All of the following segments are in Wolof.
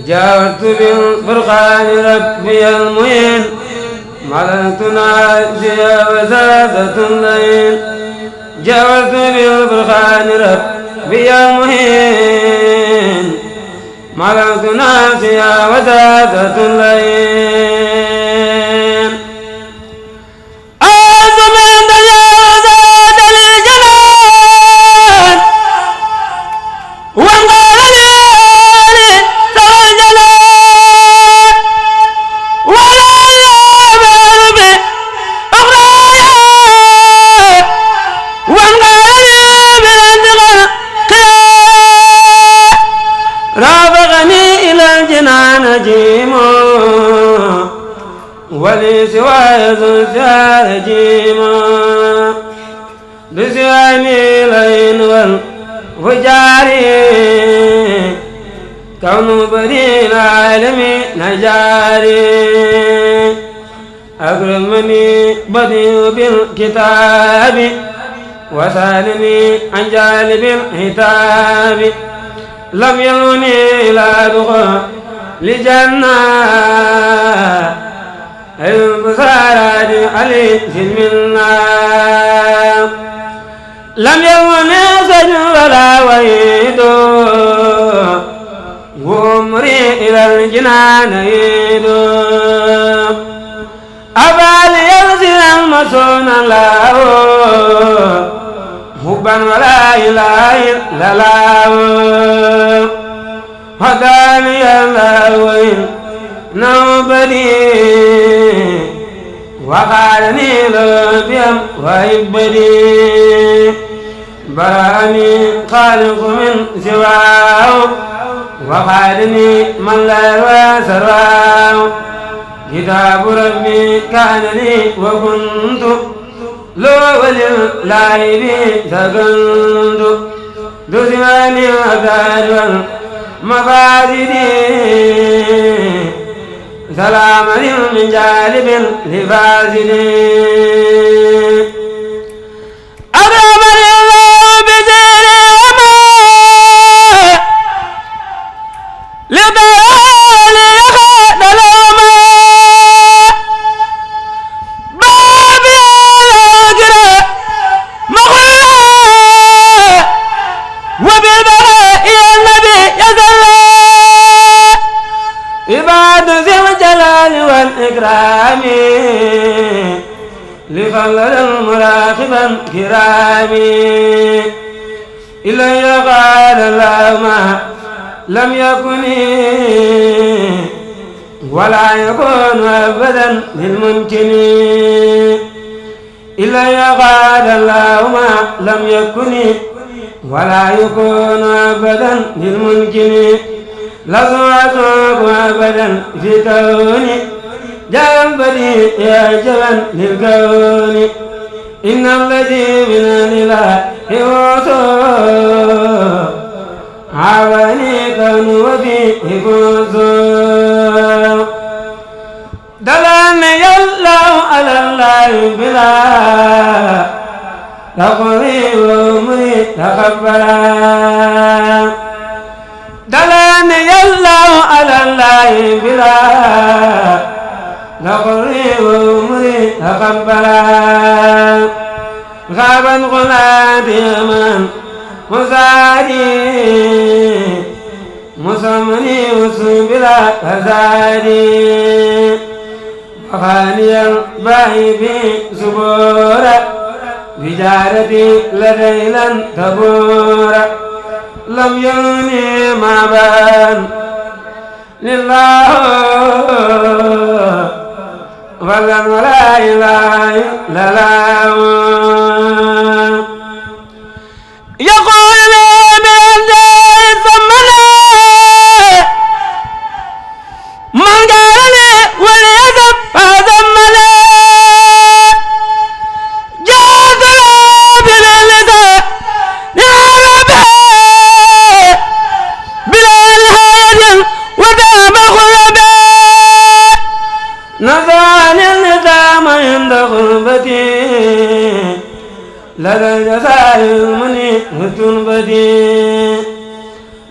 جاءت بالفرقان ربي المعين ملكت ناسيا وزادة الليل جاءت بالفرقان ربي المعين ملكت ناسيا وزادة الليل أعظم زاد الجنان وانقال لي سوى الجلال ولا يعمل بأخرايا وانقال لي بالانتقال قيا رافقني إلى الجنان جيمو ولي سواي زوجها جيما بسواني لين والفجاري كون بري العالم نجاري أكرمني بديع بالكتاب وسالني عن جانب الحتاب لم يلوني لا دخول لجنة البصارات علي منا لم يكن سجن ولا ويد وامري إلى الجنان يد أبالي يغسل المسون الله حبا ولا إله إلا الله هداني الله نوبني وقالني لبيم ويبني براني خالق من سواه وقالني من لا وسراه كتاب ربي كان لي وكنت لو ولله بي سكنت دزماني وكاد والمفاسد سلام من جالب لفاسد أكرمني الله بزير وما لبيالي خد الأمة بابي الأجر مخلوق وبالبراء النبي يزلى عباد ذي الجلال والإكرام لفضل مراقبا كرامي إلي قال الله ما لم يكن ولا يكون أبدا للممكن إلي قال الله ما لم يكن ولا يكون أبدا للممكن لصوتك أبدا في كوني جنبني يا جبل للكون إن الذي من الإله وصول عواني كون وفيه فوزول دلني الله على الله بلا تقضي وأمري تقبلا دلني الله على الله بلا تقضي وأمري تقبلا غابا غلاتي من مساعدي مسمني وسبلا فزادي وخاني الباهي في سبورة بجارتي لديلا تبورة لم يغني ما بان لله فلن ولا إله إلا الله يقول لي من زيد ثمنا من قال لي وليذب فذمنا قوتي لدى الجزاء المنية تنبتي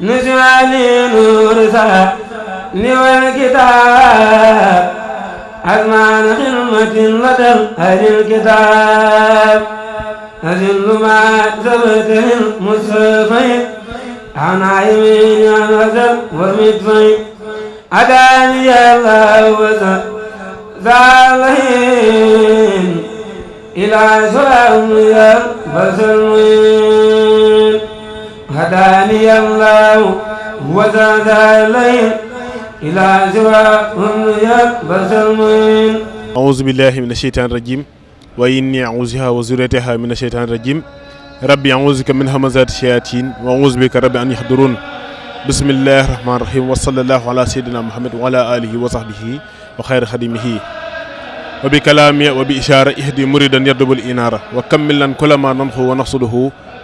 نزع لي نور ثاني والكتاب أزمان خدمة لدى أهل الكتاب أذل ما ثبته المصطفين عن عيمين عن غزل ومدفين أداني الله وزالهين إلى سلام يلبس المين هداني الله وزالهين إلى سلام يلبس المين أعوذ بالله من الشيطان الرجيم وإني أعوذها وذريتها من الشيطان الرجيم ربي أعوذ بك من همزات الشياطين وأعوذ بك ربي أن يحضرون بسم الله الرحمن الرحيم وصلى الله على سيدنا محمد وعلى آله وصحبه وخير خديمه وبكلامي وبإشارة اهدي مريدا يردب الإنارة وكمل لنا كل ما ننحو ونقصده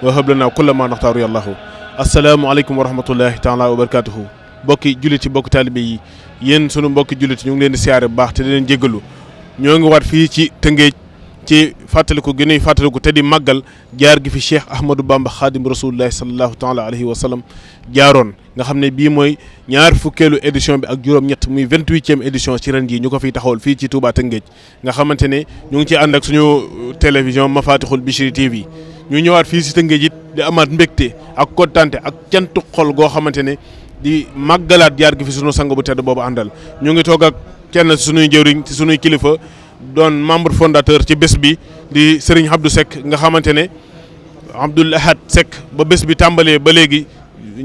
وهب لنا كل ما نختار يا الله السلام عليكم ورحمة الله تعالى وبركاته bokki jullit yi bokki taalibe yi yéen sunu mbokki jullit ñu ngi leen di siyaare bu baax te di leen jéggalu ñoo ngi waat fii ci Tëngéej ci fàttaliku gi nuy fàttaliku te di màggal jaar gi fi Cheikh Ahmadou Bamba Khadim Rasulullahi sallallahu taala alayhi wa sallam jaaroon nga xam ne bii mooy ñaar fukkeelu édition bi ak juróom-ñett muy 28e édition ci ren jii ñu ko fiy taxawal fii ci Touba Tëngéej nga xamante ne ñu ngi ci ànd ak suñu télévision Mafatihul Bichri TV ñu ñëwaat fii si Tëngéej it di amaat mbégte ak kontante ak cantu xol goo xamante ne di màggalaat jaar gi fi sunu sang bu tedd boobu àndal ñu ngi toog ak kenn ci sunuy jëwriñ ci sunuy kilifa doon membre fondateur ci bés bi di Serigne Abdou Seck nga xamante ne Abdoul Ahad Seck ba bés bi tàmbalee ba léegi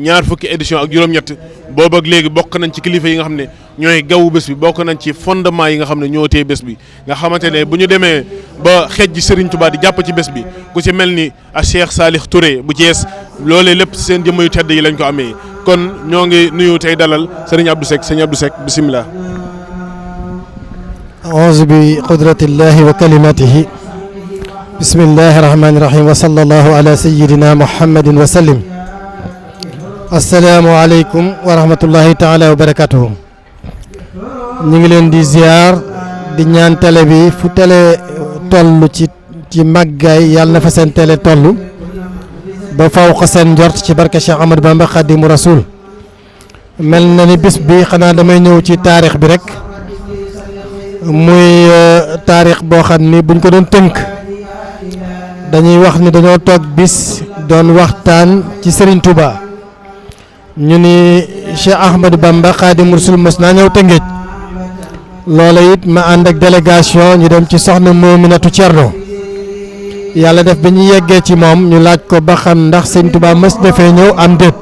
ñaar fukki édition ak juróom-ñett boobu ak léegi bokk nañ ci kilifa yi nga xam ne ñooy gawu bés bi bokk nañ ci fondement yi nga xam ne ñoo téye bés bi nga xamante ne bu ñu demee ba xeej ji Serigne Touba di jàpp ci bés bi ku ci mel ni a Cheikh Salih Touré bu Thiès loolee lépp seen jëmm yu tedd yi lañ ko amee kon ñoo ngi nuyu tey dalal Serigne Abdou Seck Serigne Abdou Seck bisimilah. أعوذ بقدرة الله وكلماته بسم الله الرحمن الرحيم وصلى الله على سيدنا محمد وسلم السلام عليكم ورحمة الله تعالى وبركاته ñu ngi leen di ziar di ñaan télé bi fu télé toll ci màggaay yàlla na fa seen télé toll ba fawqa seen njort ci barke Cheikh Ahmadou Bamba Khadimu Rasul mel na ni bis bi xanaa damay ñëw ci taarix bi rek muy taarix boo xam ni buñ ko doon tënk dañuy wax ni dañoo toog bis doon waxtaan ci Serigne Touba ñu ni Cheikh Ahmadou Bamba Khadimu Rasul mos naa ñëw Tëngéej loola it ma ànd ak délégation ñu dem ci soxna Mominatou Thierno yàlla def bi ñu yeggee ci moom ñu laaj ko ba xam ndax Serigne Touba mës na fee ñëw am déet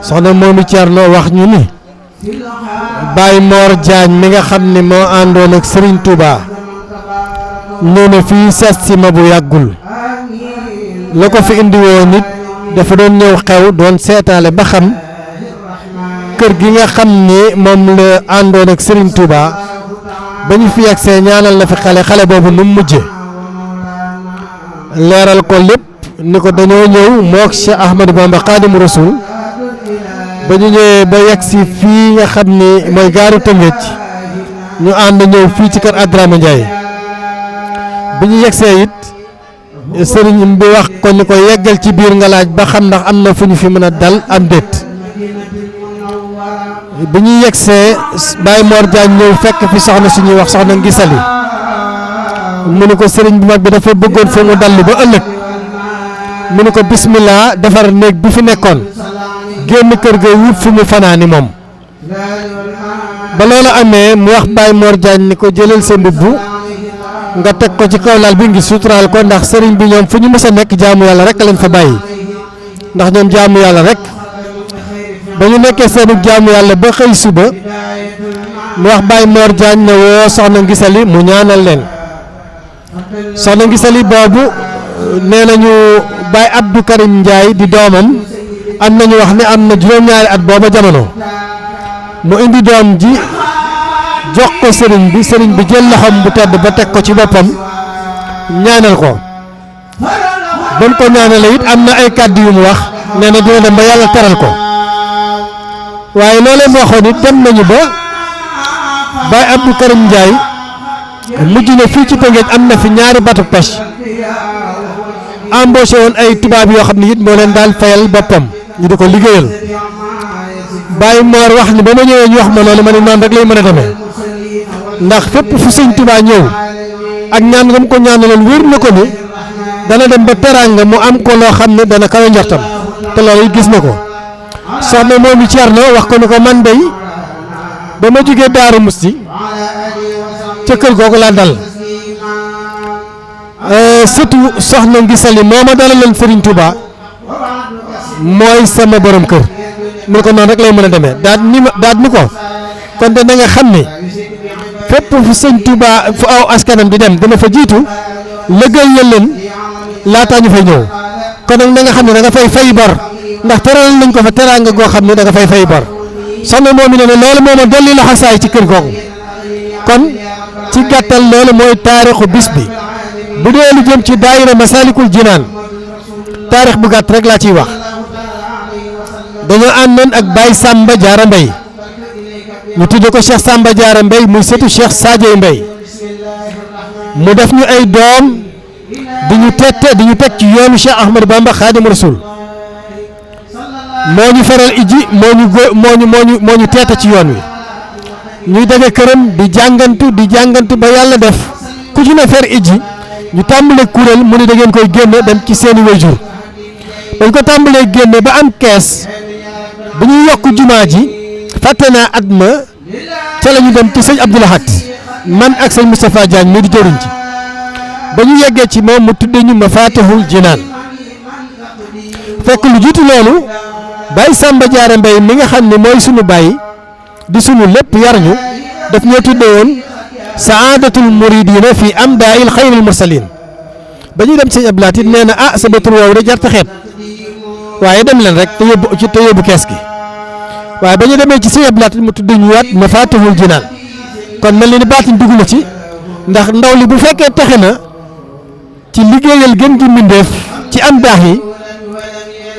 soxna Mominatou Thierno wax ñu ni Baye Mor Diagne mi nga xam ne moo àndoon ak Serigne Touba ñëw na fii seet si ma bu yàggul la ko fi indi woon nit dafa doon ñëw xew doon seetaale ba xam kër gi nga xam ni moom la àndoon ak Serigne Touba ba ñu fi yegsee ñaanal la fi xale boobu nu mu mujje leeral ko lépp ni ko dañoo ñëw mook Cheikh Ahmadou Bamba Khadimu Rasul ba ñu ñëwee ba yegg si fii nga xam ni mooy gaaru Tëngéej ñu ànd ñëw fii ci kër Adrame Ndiaye bi ñu yeggsee it sëriñ bi wax ko ni ko yeggal ci biir nga laaj ba xam ndax am na fu ñu fi mën a dal am déet bi ñu yeggsee Baye Mor Diagne ñëw fekk fi soxna suñuy wax soxna Ngisali mu ni ko sëriñ bu mag bi dafa bëggoon fu mu dallu ba ëllëg mu ni ko bismillah defar néeg bi fi nekkoon génn kër ga wut fu mu fanaani moom ba loolu amee mu wax Baye Mor Diagne ni ko jëlal sa mbubb nga teg ko ci kaw lal bi ngi suturaal ko ndax sëriñ bi ñoom fu ñu mës a nekk jaamu yàlla rek leen fa bàyyi ndax ñoom jaamu yàlla rek ba ñu nekkee seenu jaamu yàlla ba xëy suba mu wax Baye Mor Diagne ne woo soxna Ngisali mu ñaanal leen soxna Ngisali boobu nee nañu Baye Abdou Karim Ndiaye di doomam am nañu wax ne am na juróom-ñaari at booba jamono mu indi doom ji jox ko sëriñ bi jël loxoom bu tedd ba teg ko ci boppam ñaanal ko ba mu ko ñaanalee it am na ay kàddu yu mu wax nee na dina dem ba yàlla teral ko waaye loolee mu waxoon it dem nañu ba Baye Abdou Karim Ndiaye mujj na fii ci Tëngéej am na fi ñaari bateau pêche embauché woon ay tubaab yoo xam ne it moo leen daan fayal boppam ñu di ko liggéeyal Baye Mor wax ni ba ma ñëwee ñu wax ma loolu ma ne noonu rek lay mën a demee ndax fépp fu sëñ Tuubaa ñëw ak ñaan nga mu ko ñaanaloon wér na ko ni dana dem ba teraanga mu am ko loo xam ne dana kawe njortam te loolu gis na ko soxna moomu Thierno wax ko ni ko man day ba ma jógee Daaru Musti ca kër googu laa dal surtout soxna ngi sali moo ma dalaloon Serigne Touba mooy sama borom kër mu ne ko noonu rek lay mën a demee daat ni ko kon de na nga xam ne fépp fu sëñ Touba fu aw askanam di dem dina fa jiitu lëgël na leen laataa ñu fay ñëw kon nag na nga xam ne da nga fay bor ndax teral nañ ko fa teraanga goo xam ne da nga fay bor soxna moom mi ne loolu moo ma dolli la xasaay ci kër googu kon ci gàttal loolu mooy taarixu bis bi bu dee lu jëm ci daayira Masalikul Jinaan taarix bu gàtt rek laa ciy wax dañoo àndoon ak Baye Samba Diarra Mbaye ñu tudde ko Cheikh Samba Diarra Mbaye muy sëtu Cheikh Sadio Mbaye mu def ñu ay doom di ñu teg ci yoonu Cheikh Ahmadou Bamba Khadim Rasoul moo ñu faral iji moo ñu teete ci yoon wi ñuy daje këram di jàngantu ba yàlla def ku ci ne fer iji ñu tàmbalee kuréel mu ne da ngeen koy génne dem ci seeni wayjur dañ ko tàmbalee génne ba am kees bu ñuy yokk jumaa ji fàtte naa at ma ca la ñu dem ci sëñ Abdou Lahad man ak sëñ Moustapha Diagne mi di jëriñ ci ba ñu yeggee ci moom mu tudde ñu Mafatihul Jinaan fekk lu jiitu loolu Baye Samba Diarra Mbaye mi nga xam ne mooy sunu baay di sunu lépp yar ñu daf ñoo tudde woon saadatul muridina fi amdail xayril mursalin ba ñuy dem sëñ Abdou Lahad it nee na sama tur woowu de jarta xeeb waaye dem leen rek te yóbbu kees gi waaye ba ñu demee ci sëñ Abdou Lahad mu tudd ñu waat Mafatihul Jinaan kon mel ni baatin dugg na ci ndax ndaw li bu fekkee texe na ci liggéeyal gën gi mbindeef ci am daax yi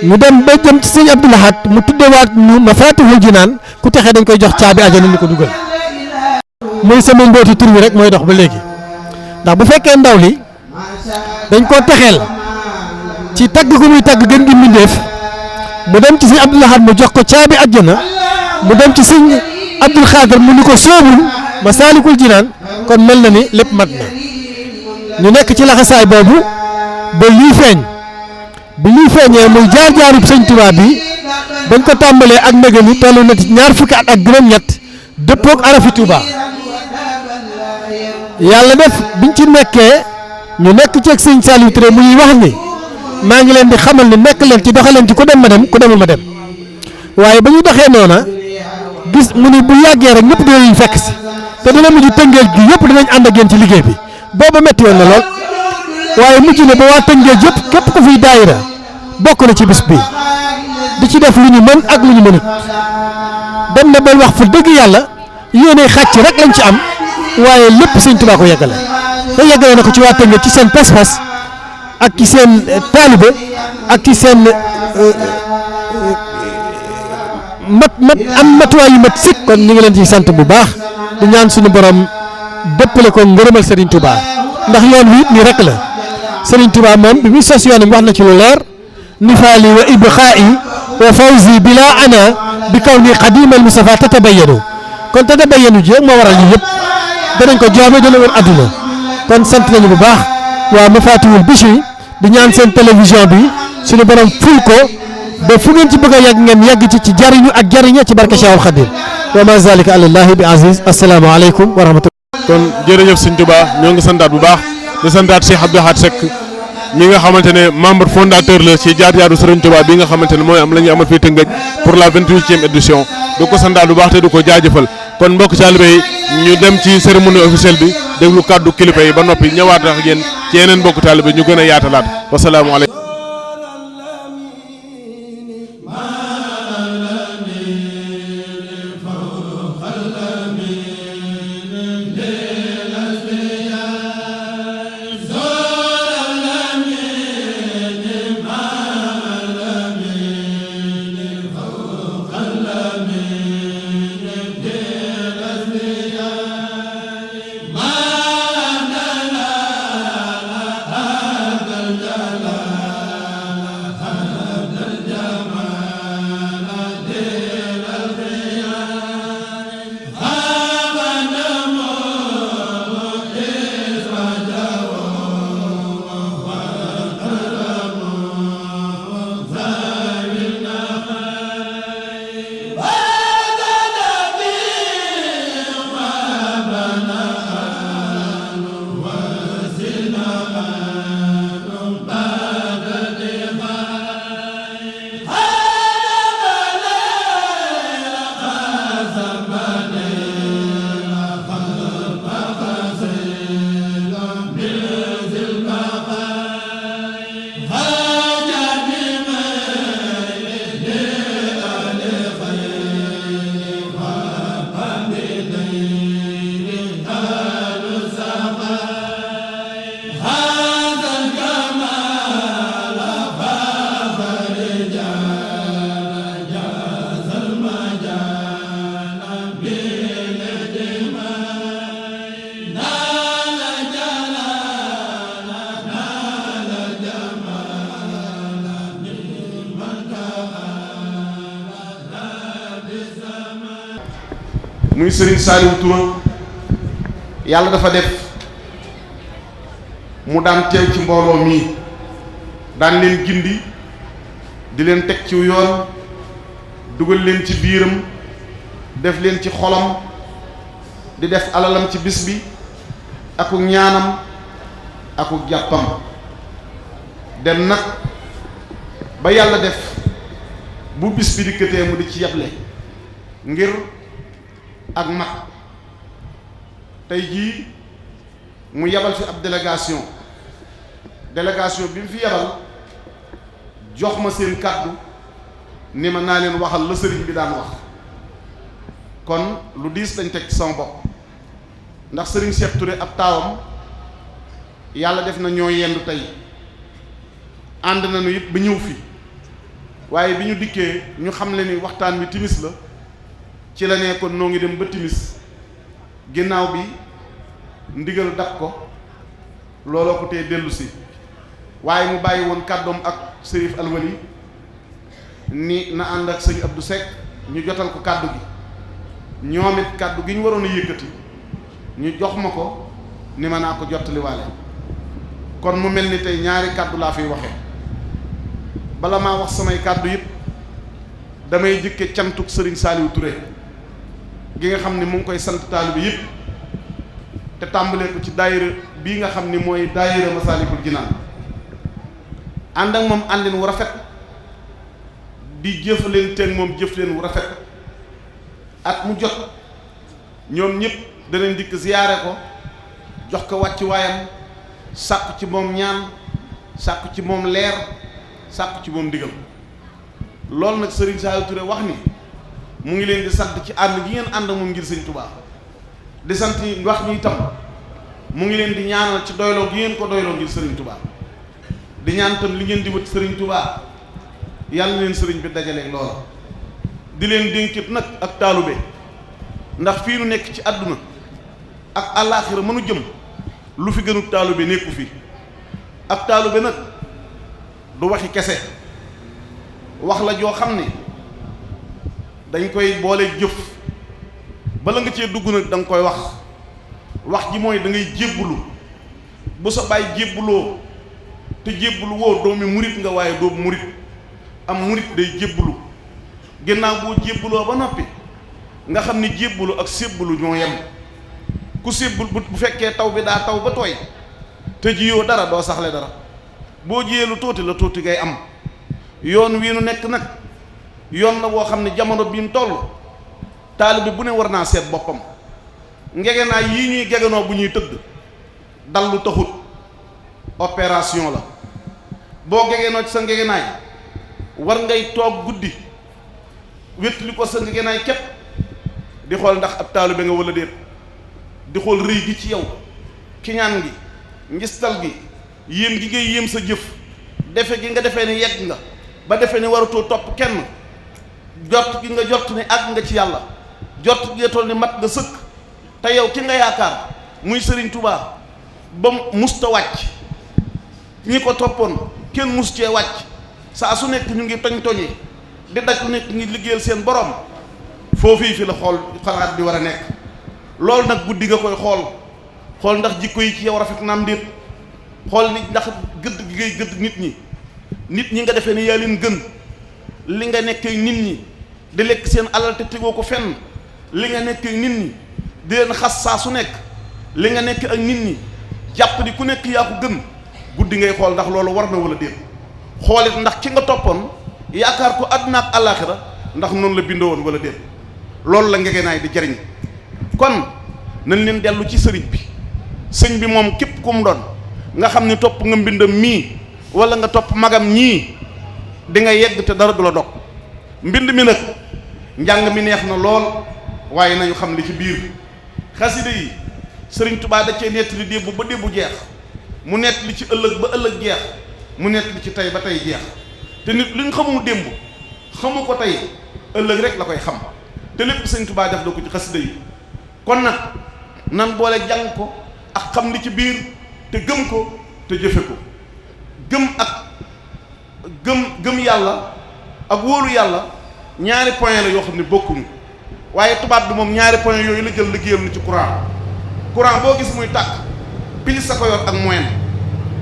ñu dem ba jëm ci sëñ Abdou Lahad mu tuddewaat ñu Mafatihul Jinaan ku texe dañ koy jox caabi àjjana ni ko dugal muy sama mbooti tur bi rek mooy dox ba léegi ndax bu fekkee ndaw li dañ koo texeel ci tagg gu muy tagg gën gi mbindeef mu dem ci sëñ Abdou Lahad mu jox ko caabi àjjana mu dem ci sëñ Abdul Xaadir mu ni ko soobul Masaalikul Jinaan kon mel na ni lépp mat na ñu nekk ci laxasaay boobu ba lii feeñ bi lii feeñee muy jaar-jaarub sëñ Tuubaa bi bañ ko tàmbalee ak ndege ni tollu na ci ñaar fukki at ak juróom-ñett dëppook arafi Tuubaa yàlla def biñ ci nekkee ñu nekk ci ak sëñ Saliou Touré muy wax ni maa ngi leen di xamal ni nekk leen ci doxaleen ci ku dem ma dem ku demul ma dem waaye ba ñu doxee noona gis mu ni bu yàggee rek ñëpp dinañ fekk si te dina mujj Tëngéej gi yëpp dinañ ànd ak yéen ci liggéey bi booba metti woon na lool waaye mujj na ba waa Tëngéej yëpp képp ku fiy daayira bokk na ci bis bi di ci def lu ñu mën ak lu ñu mënut dem na ba wax fu dëgg yàlla yéene xàcc rek lañ ci am waaye lépp sëñ Tuubaa ko yeggale te yeggale na ko ci waa Tëngéej ci seen pas-pas ak ci seen taalibe ak ci seen matuwaay yu mat sikk kon ñu ngi leen ci sant bu baax di ñaan suñu borom dëppale ko ngërëmal Serigne Touba ndax yoon wi nii rek la Serigne Touba moom bi muy sos yoonam wax na ci lu leer nifaali wa ibxaa'i wa fawzi bila ana bi kaw ni xadimal Mustafa tatabayanu kon tatabayanu ji rek moo waral ñu yëpp danañ ko joome dana wër adduna kon sant nañu bu baax waa Mafatihul Bichri di ñaan seen télévision bi suñu borom ful ko ba fu ngeen ci bëgg a yegg ngeen yegg ci jariñu ak jariñe ci barke Cheikhul Khadim wa ma zalika alallahi bi aziz asalaamaaleykum wa rahmatullah. kon jërëjëf sëñ Touba ñoo ngi santaat bu baax di santaat Cheikh Abdou Lahad Seck mi nga xamante ne membre fondateur la ci jaar-jaaru Serigne Touba bi nga xamante ne mooy am la ñuy amal fii Tëngéej pour la 28e édition du ko santaat bu baax te du ko jaajëfal kon mbokk taalibe yi ñu dem ci cérémonie officielle bi déglu kàddu kilifa yi ba noppi ñëwaat ak yéen ci yeneen mbokk taalibe ñu gën a yaatalaat wasalaamualeykum. ma muy Serigne Saliou Touré yàlla dafa def mu daan teew ci mbooloo mii daan leen gindi di leen teg ci yoon dugal leen ci biiram def leen ci xolam di def alalam ci bis bi aku ñaanam aku jàppam dem nag ba yàlla def bu bis bi dikkatee mu di ci yeble ngir ak mag tey jii mu yebal fi ab délégation bi mu fi yebal jox ma seen kàddu ni ma naa leen waxal la sëriñ bi daan wax kon lu diis lañ teg ci sama bopp ndax sëriñ Cheikh Touré ab taawam yàlla def na ñoo yendu tey ànd nañu it ba ñëw fi waaye bi ñu dikkee ñu xam le ni waxtaan wi timis la ci la ne kon noo ngi dem ba timis ginnaaw bi ndigal dab ko looloo ko tee dellu si waaye mu bàyyi woon kàddoom ak Sërif Alwali ni na ànd ak sëñ Abdou Seck ñu jotal ko kàddu gi ñoom it kàddu gi ñu waroon a yëkkati ñu jox ma ko ni ma naa ko jottaliwaale kon mu mel ni tey ñaari kàddu laa fiy waxee bala maa wax samay kàddu yëpp damay jëkke cantuk Serigne Saliou Touré gi nga xam ni mu ngi koy sant taalibe bi yëpp te tàmbalee ko ci daayira bii nga xam ni mooy daayira Masaalikul Jinaan ànd ak moom àndin wu rafet di jëfalanteeg moom jëf leen wu rafet at mu jot ñoom ñëpp danañ dikk ziyaare ko jox ko wàcc waayam sàkku ci moom ñaan sàkku ci moom leer sàkku ci moom ndigal loolu nag Serigne Saliou Touré wax ni mu ngi leen di sant ci ànd gi ngeen ànd moom ngir Sëñ Tuubaa di sant wax ñu itam mu ngi leen di ñaanal ci doyloo gi ngeen ko doyloo ngir Serigne Touba di ñaan itam li ngeen di wët Serigne Touba yàlla leen Serigne bi dajaleeg loola di leen dénkit nag ak taalube ndax fii nu nekk ci àdduna ak àllaaxira mënu jëm lu fi gënu taalube nekku fi ak taalube nag du waxi kese wax la joo xam ne dañ koy boole jëf bala nga cee dugg nag da nga koy wax ji mooy da ngay jébbulu bu sa bàyyi jébbuloo te jébbulu woo doomi murit nga waaye doomu murit am murit day jébbulu ginnaaw boo jébbuloo ba noppi nga xam ni jébbulu ak sébbulu ñoo yem ku sébbul bu fekkee taw bi daa taw ba tooy te jiyoo dara doo saxle dara boo jiyee lu tuuti la tuuti ngay am yoon wii nu nekk nag yoon la woo xam ne jamono bi mu toll taalibe bu ne war naa seet boppam ngegenaay yii ñuy gegenoo bu ñuy tëdd dallu taxut opération la boo gegenoo ci sa ngegenaay war ngay toog guddi wétli ko sa ngegenaay képp di xool ndax ab taalibe nga wala déet di xool rëy gi ci yow kiñaan gi ngistal gi yéem gi ngay yéem sa jëf defe gi nga defee ni yegg nga ba defee ni waratoo topp kenn jot gi nga jot ni àgg nga ci yàlla jot gi nga toll ni mat nga sëkk te yow ki nga yaakaar muy Serigne Touba ba musta wàcc ñi ko toppoon kenn mus cee wàcc saa su nekk ñu ngi toñ-toñi di daj lu nekk ngi liggéeyal seen borom foofii fi la xool xalaat bi war a nekk loolu nag guddi nga koy xool ndax jikko yi ci yow rafet naam déet xool nit ndax gëdd gi ngay gëdd nit ñi nga defee ni yaa leen gën li nga nekk nit ñi di lekk seen alal te tegoo ko fenn li nga nekk nit ñi di leen xas saa su nekk li nga nekk ak nit ñi jàpp di ku nekk yaa ko gën guddi ngay xool ndax loolu war na wala déet xoolit ndax ki nga toppoon yaakaar ko àdduna ak àllaaxira ndax noonu la bindoo woon wala déet loolu la ngegenaay di jariñ kon nañ leen dellu ci sëriñ bi sëñ bi moom képp ku mu doon nga xam ni topp nga mbindam mii wala nga topp magam ñii di nga yegg te dara du la dog mbind mi nag njàng mi neex na lool waaye nañu xam li ci biir xasida yi Sëriñ Tuubaa da cee nettali démb ba démb jeex mu nettali ci ëllëg ba ëllëg jeex mu nettali ci tey ba tey jeex te nit li ñu xamul démb xamu ko tey ëllëg rek la koy xam te lépp Sëriñ Tuubaa def da ko ci xasida yi kon nag nan boole jàng ko ak xam li ci biir te gëm ko te jëfe ko gëm yàlla ak wóolu yàlla ñaari point la yoo xam ne bokkuñu waaye tubaab bi moom ñaari point yooyu la jël liggéeyal nu ci courant boo gis muy tàkk pilis sa ko yor ak moyen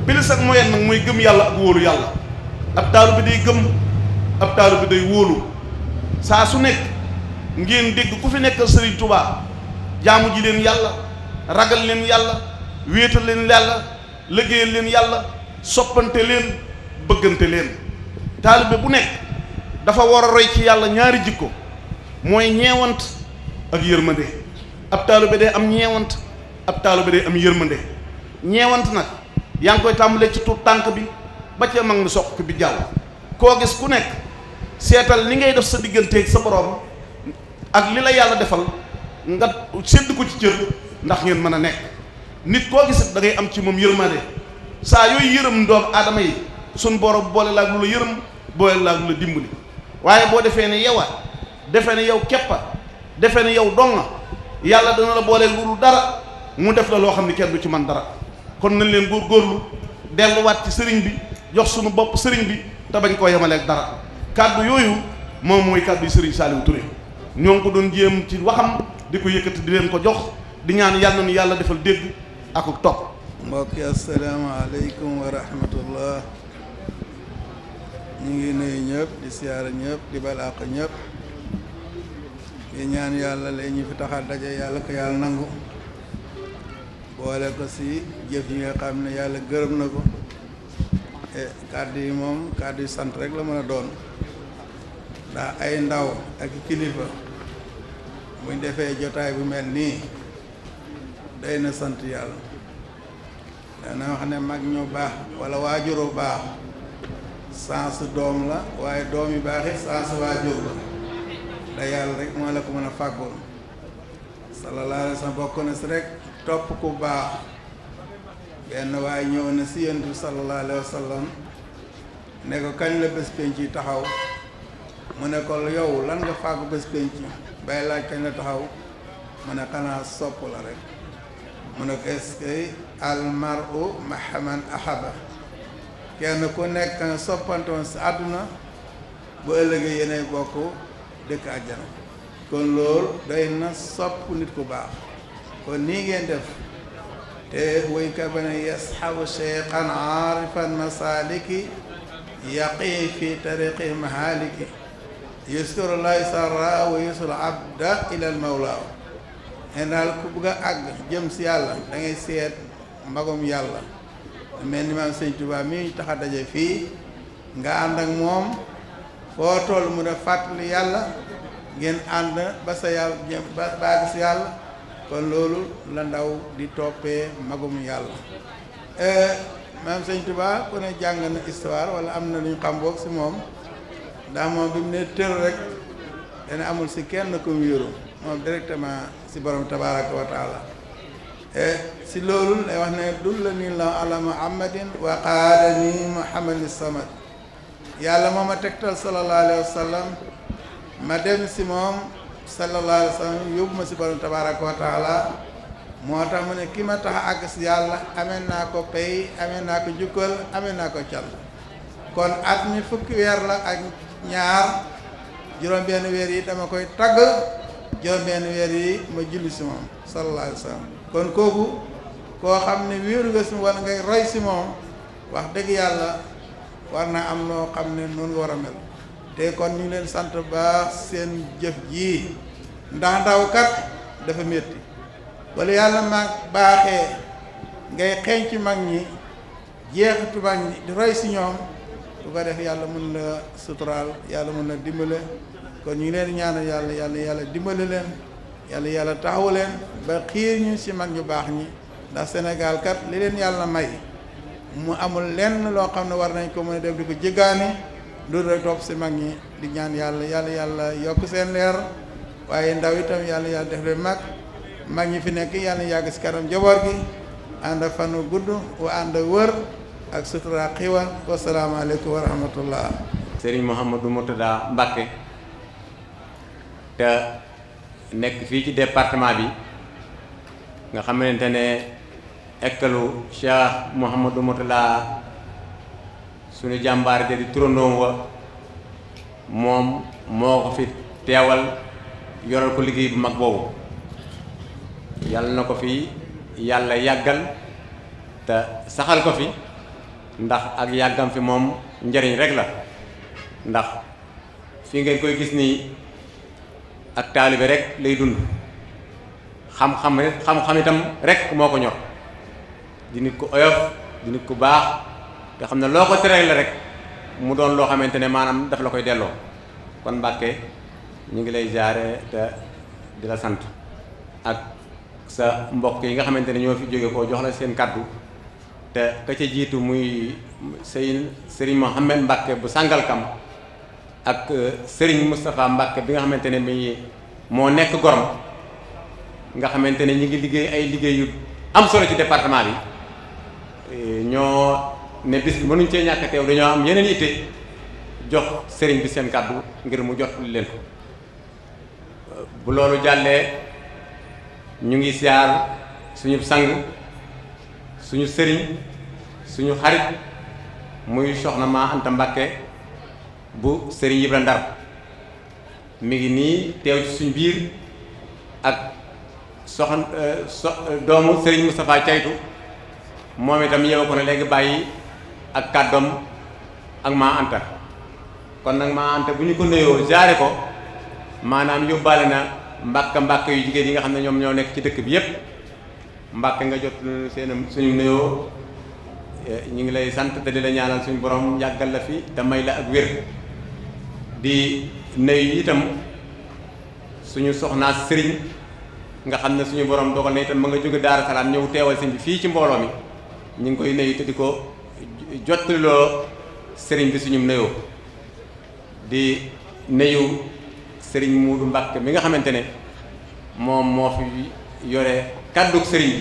pilis ak moyen nag mooy gëm yàlla ak wóolu yàlla. ab taalu bi day gëm ab taalu bi day wóolu saa su nekk ngeen dégg ku fi nekkal Serigne Touba jaamu ji leen yàlla ragal leen yàlla wéetal leen yàlla liggéeyal leen yàlla soppante leen bëggante leen. taalibe bu nekk dafa war a roy ci yàlla ñaari jikko mooy ñeewant ak yërmande. ab taalibe day am ñeewant ab taalibe day am yërmande. ñeewant nag yaa ngi koy tàmbalee ci tuut tànk bi ba ca mag mi soq bi jàll. koo gis ku nekk seetal li ngay def sa digganteeg sa borom ak li la yàlla defal nga sédd ko ci cër ndax ngeen mën a nekk. nit koo gis da ngay am ci moom yërmande saa yooyu yërëm doomu aadama yi suñ borom boole laag lu la yërëm boole laag lu la dimbali. waaye boo defee ne yow defee ne yow keppa defee ne yow donga yàlla dana la boole lu dara mu def la loo xam ne kenn du ci man dara. kon nañ leen góorgóorlu delluwaat ci sëriñ bi jox suñu bopp sëriñ bi te bañ koo yemaleeg dara. kàddu yooyu moom mooy kàddu yi Serigne Saliou Touré ñoo ngi ko doon jéem ci waxam di ko yëkkati di leen ko jox di ñaan yàlla nu yàlla defal dégg ak topp. mbokk yi asalaamaaleykum wa rahmatullah. ñu ngi nuyu ñëpp di siyaara ñëpp di balaax ñëpp di ñaan yàlla la ñu fi taxal daje yàlla ko yàlla nangu boole ko si jëf yi nga xam ne yàlla gërëm na ko. kàddu yi moom kàddu yi sant rek la mën a doon ndax ay ndaw ak kilifa buñ defee jotaay bu mel nii day na sant yàlla. dana wax ne mag ñu baax wala waajuru baax sans doom la waaye doom yu baax it sans waajur la da yàlla rek moo la ko mën a fàggul. sallallahu alayhi wa sallam bokk na si rek topp ku baax. benn waaye ñëw na si yonent bi sallallahu alayhi wa sallam ne ko kañ la bés penc yi taxaw mu ne ko yow lan nga fàggu bés penc bay laaj kañ la taxaw mu ne xanaa sopp la rek mu ne ko est-ce que al mar'u ma'a man ahaba kenn ku nekk nga soppantoon si àdduna bu ëllëgee yéenay bokk dëkk àjjana. kon loolu day na sopp nit ku baax. kon nii ngeen def te woykat ba ne yasxabu cheikhan aarifan masaliki yaqi fi tariqi mahaliki yuskurullahi sarra wa yusul abda ilal mawla. en daal ku bugg a àgg jëm si yàlla da ngay seet mbagum yàlla mel ni maam Sëñ Tuubaa mi tax a daje fii nga ànd ak moom foo toll mu def fàttali yàlla ngeen ànd ba sa yàlla jëm ba baag si yàlla. kon loolu la ndaw di toppee magum yàlla. maam Sëñ Tuubaa ku ne jàng na histoire wala am na lu ñu xam boog si moom ndax moom bi mu ne tër rek dana amul si kenn ku mu wéeru moom directement si borom tabaraka wa taala. si loolu lay wax ne dullani la ala muhammadin wa qaadani muhammadin samad. yàlla moo ma tegtal sallallahu alayhi wa sallam ma dem si moom sallallahu alayhi wa sallam yóbbu ma si borom tabaraka wa taala. moo tax mu ne ki ma tax àgg si yàlla amee naa ko pay amee naa ko jukkal amee naa ko cal. kon at mi fukki weer la ak ñaar juróom-benn weer yi dama koy tagg juróom-benn weer yi ma julli si moom sallallahu alayhi wa sallam. kon kooku koo xam ne wéeru nga si wala ngay roy si moom wax dëgg yàlla war na am loo xam ne noonu nga war a mel. te kon ñu leen sant baax seen jëf jii ndax ndaw kat dafa métti. wala yàlla mag baaxee ngay xeeñ ci mag ñi jeexitu mag ñi di roy si ñoom bu ko def yàlla mën la suturaal yàlla mën la dimbale. kon ñu ngi leen ñaanal yàlla dimbale leen yàlla taxawu leen ba xiir ñu si mag ñu baax ñi ndax Sénégal kat li leen yàlla may mu amul lenn loo xam ne war nañ ko mën a def di ko jéggaani loolu rek topp si mag ñi di ñaan yàlla yokk seen leer waaye ndaw itam yàlla def leen mag ñi fi nekk yàlla yàgg si kanam jaboot gi ànd ak fanu gudd wa ànd ak wër ak sutura xiwal wasalaamaaleykum wa rahmatullah. Serigne Mouhamadou Mourtada Mbacké te nekk fii ci département bi nga xamante ne ekkalu Cheikh Mouhamadou Mourtada suñu jàmbaar de di turandoom wa moom moo ko fi teewal yoral ko liggéey bu mag boobu yàlla na ko fi yàlla yàggal te saxal ko fi ndax ak yàggam fi moom njariñ rek la ndax fi ngeen koy gis nii ak taalibe rek lay dund xam-xam itam rek moo ko ñor di nit ku oyof di nit ku baax nga xam ne loo ko teree la rek mu doon loo xamante ne maanaam daf la koy delloo kon Mbàkke ñu ngi lay jaare te di la sant ak sa mbokk yi nga xamante ne ñoo fi jóge koo jox la seen kàddu te ka ca jiitu muy sëriñ Mohamed Mbàkke bu Sàngalkam ak sëriñ Moustapha Mbàkke bi nga xamante ne mi moo nekk Gorom nga xamante ne ñi ngi liggéey ay liggéey yu am solo ci département bi ñoo ne bis bi mënuñ cee ñàkk teew dañoo am yeneen itte jox sëriñ bi seen kàddu ngir mu jot leen ko bu loolu jàllee ñu ngi siyaar suñu sang suñu sëriñ suñu xarit muy soxna Ma Anta Mbàkke bu sëriñ Ibra Ndar mi ngi nii teew ci suñu biir ak doomu sëriñ Moustapha Caytu moom itam yeewu ko ne léegi bàyyi ak kàddoom ak Ma Anta kon nag Ma Anta bu ñu ko nuyoo jaare ko maanaam yóbbaale na mbàkk yu jigéen yi nga xam ne ñoom ñoo nekk ci dëkk bi yépp mbàkk nga jot seen suñu nuyoo ñu ngi lay sant te di la ñaanal suñu borom yàggal la fi te may la ak wér di nuyu itam suñu soxnaa sëriñ nga xam ne suñu borom dogal na itam ma nga jóge Daara Salaam ñëw teewal sëñ bi fii ci mbooloo mi ñu ngi koy nuyu te di ko jottaliloo sëriñ bi suñu nuyoo di nuyu sëriñ Muudu Mbàkke mi nga xamante ne moom moo fi yore kàddug sëriñ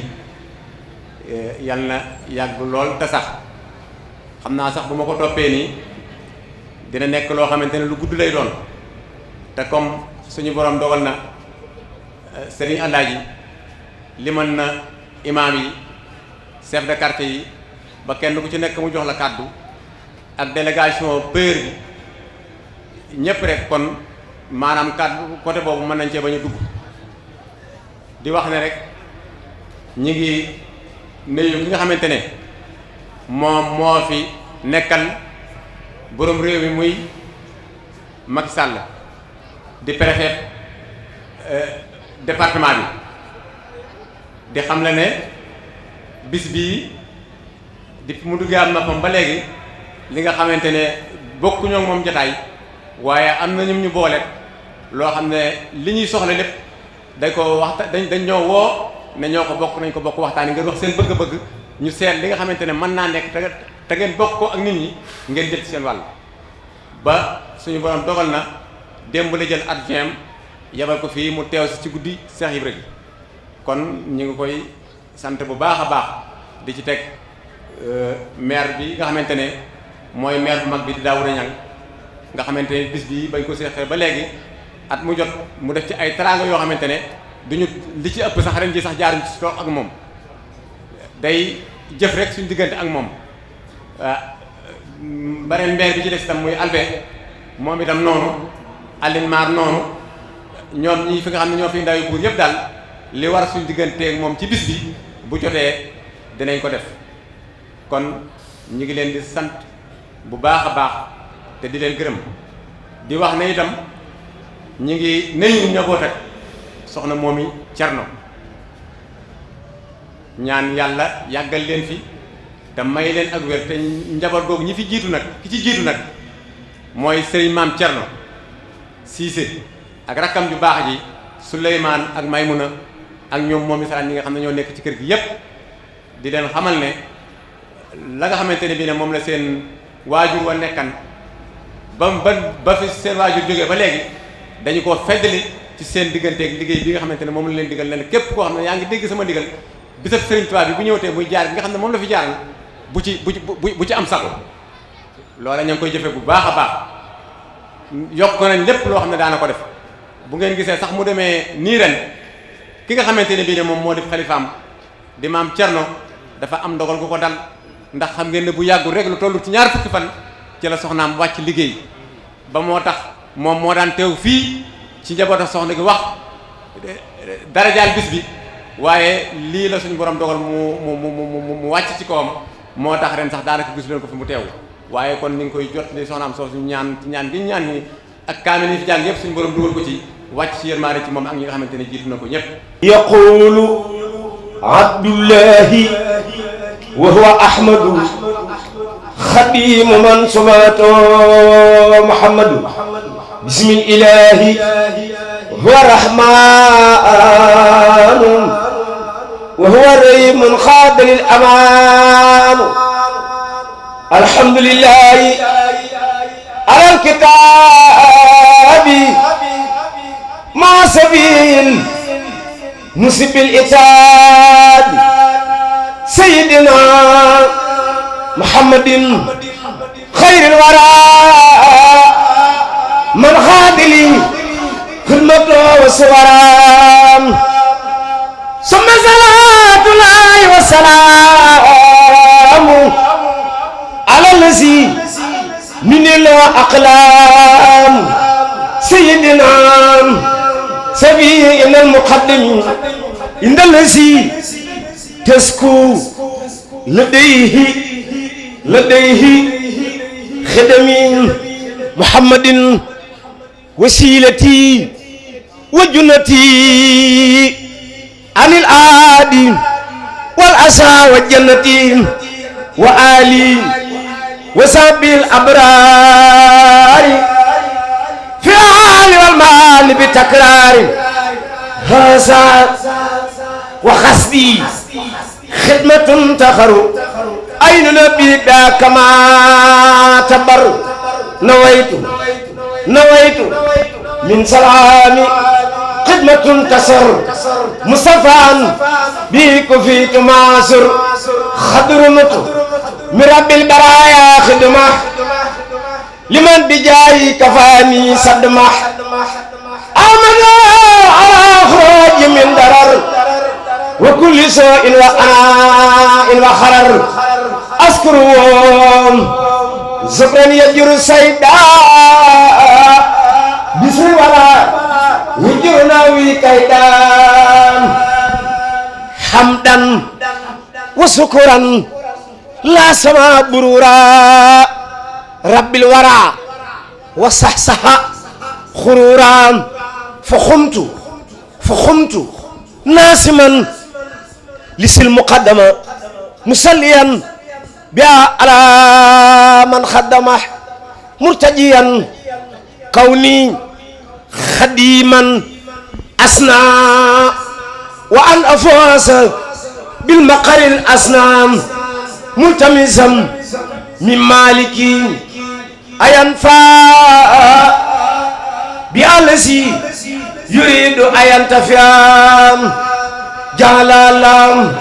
bi yal na yàgg lool te sax xam naa sax bu ma ko toppee nii dina nekk loo xamante ne lu gudd lay doon te comme suñu borom dogal na sëriñ Alaaji limal na imaam yi chef de quartier yi ba kenn ku ci nekk mu jox la kàddu ak délégation peur bi ñépp rek kon maanaam kàddu côté boobu mën nañ cee bañ a dugg di wax ne rek ñi ngi nuyu ki nga xamante ne moom moo fi nekkal boroom réew mi muy Macky Sall di préfet département bi di xam la ne bis bii di mu duggee am na fam ba léegi li nga xamante ne bokkuñoo moom jotaay waaye am na ñum ñu boole loo xam ne li ñuy soxla lépp dañ ko dañ ñoo woo ne ñoo ko bokk nañ ko bokk waxtaan ngeen wax seen bëgg-bëgg ñu seet li nga xamante ne mën naa nekk te ngeen bokk ko ak nit ñi ngeen jël ci seen wàll ba suñu borom dogal na démb la jël adjoint yabal ko fii mu teew si ci guddi Cheikh Ibra gi kon ñu ngi koy sant bu baax a baax di ci teg maire bi nga xamante ne mooy maire bu mag bi di Daouda Niang nga xamante ne bis bi bañ ko seexee ba léegi at mu jot mu def ci ay teraanga yoo xamante ne duñu li ci ëpp sax ren ji sax jaaruñ ci toog ak moom day jëf rek suñu diggante ak moom beneen maire bi ci des itam muy Albert moom itam noonu Aline Mar noonu ñoom ñi fi nga xam ne ñoo fi ndaw yu buur yëpp daal li war suñu digganteeg moom ci bis bi bu jotee dinañ ko def kon ñu ngi leen di sant bu baax a baax te di leen gërëm di wax ne itam ñu ngi nañu njaboot ak soxna Momy Thierno ñaan yàlla yàggal leen fi te may leen ak wér te njaboot googu ñi fi jiitu nag ki ci jiitu nag mooy sëriñ Maam Thierno Cissé ak rakkam ju baax ji Souleymane ak Maymuna ak ñoom Momy Sarane ñi nga xam ne ñoo nekk ci kër gi yépp di leen xamal ne la nga xamante ne bii ne moom la seen waajur wa nekkan ba fi seen waajur jógee ba léegi dañu koo feddali ci seen digganteeg liggéey bi nga xamante ne moom la leen digal ne képp koo xam ne yaa ngi dégg sama digal bisab Sëriñ Tuubaa bi bu ñëwtee muy jaar bi nga xam ne moom la fi jaaral bu ci am sago loola ña ngi koy jëfe bu baax a baax yokk nañ lépp loo xam ne daana ko def bu ngeen gisee sax mu demee nii ren ki nga xamante ne bii ne moom moo def xalifaam di Maam Thierno dafa am ndogal gu ko dal ndax xam ngeen ne bu yàggul rek lu toll ci ñaar fukki fan ci la soxnaam wàcc liggéey ba moo tax moom moo daan teew fii ci njaboot ak soxna gi wax darajaal bis bi waaye lii la suñu borom dogal mu wàcc ci kawam moo tax ren sax daanaka gis leen ko fi mu teew waaye kon ni nga koy jot ni soxnaam soo suñu ñaan ci ñaan gi ñaan ni ak kaamil yi fi jàng yëpp suñu borom dugal ko ci wàcc ci yërmaare ci moom ak ñi nga xamante ne jiitu na ko ñëpp. yaqulu abdullahi wa huwa ahmadu xadimu man sumato muhammadu bismil ilahi huwa rahmanun wa huwa rahimun xaadalil amaanu alhamdulillahi alal kitaabi ma sabil musibil itaabi sayyidina muhammadin xayril wara man xaadili xidmato wa suwaram summa salaatullahi wa salaamu ala lazi minilo aqlaam sayyidina sabi inal muqaddimi indal lazi tasku ladayhi xidami muhammadin wasilati wa junnati anil aadi wal asa wa jannati wa ali wa sabil abrari fi ali wal mali bi takrari hasa wa xasdi xidmatun taxaru aynu nabi da kama tabar nawaytu min salaami xidmatun tasar mustafaan bi ko fi tumaasur xadrunatu mi rabbil baraaya xidma liman bi jaayi kafaani sadma amana ala xuraaji min darar wa kulli soo'in wa anaa'in wa xarar askuru woon zubran yajuru sayda bisri wala yajuru nawi kaydan hamdan wa sukuran la sama burura rabbil wara wa sahsaha khururan fa khumtu nasiman lisil muqaddama musalliyan biya ala man khaddama murtajiyan kawni khadiman asna wa an afasa bil maqaril asnam multamisam min maliki ayan fa bi alasi yuridu ayan tafiam jalalam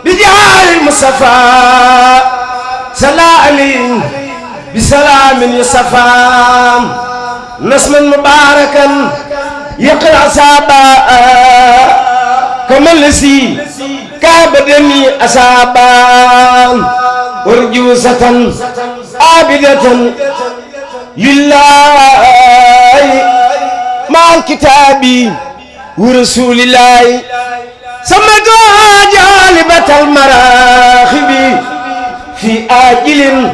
bi jahal mustafa salamin bi salamin yusafam nasman mubarakan yaqra saba kama lasi kabadani asabam urjusatan abidatan lillahi ma'al kitabi wa rasulillahi samadu jalibatal marahibi fi ajilin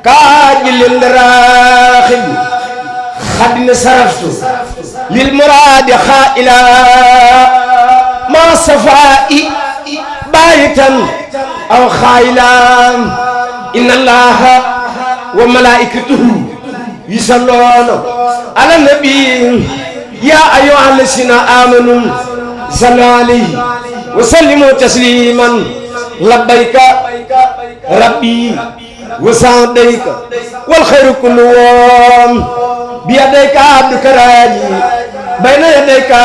kaajilin rahibi khadna saraftu lil muradi khaila ma safai baitan aw khailan inna allaha wa malaikatuhu yusalluna ala nabi ya ayyuhallazina amanu sallu alayhi wa sallimu tasliman labbayka rabbi wa sa'dayka wal khayru kullu biyadayka abduka raji bayna yadayka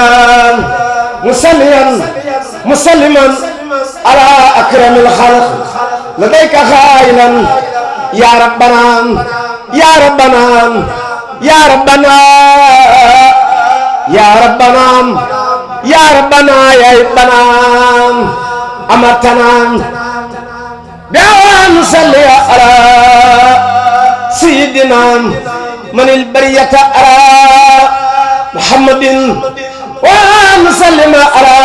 musalliman ala akramil khalq ladayka khailan ya rabbana ya rabbana ya rabbana ya rabbana ya rabbana ya rabbana amatana bi'an salli ala sayyidina manil bariyata ala muhammadin wa nusallim ala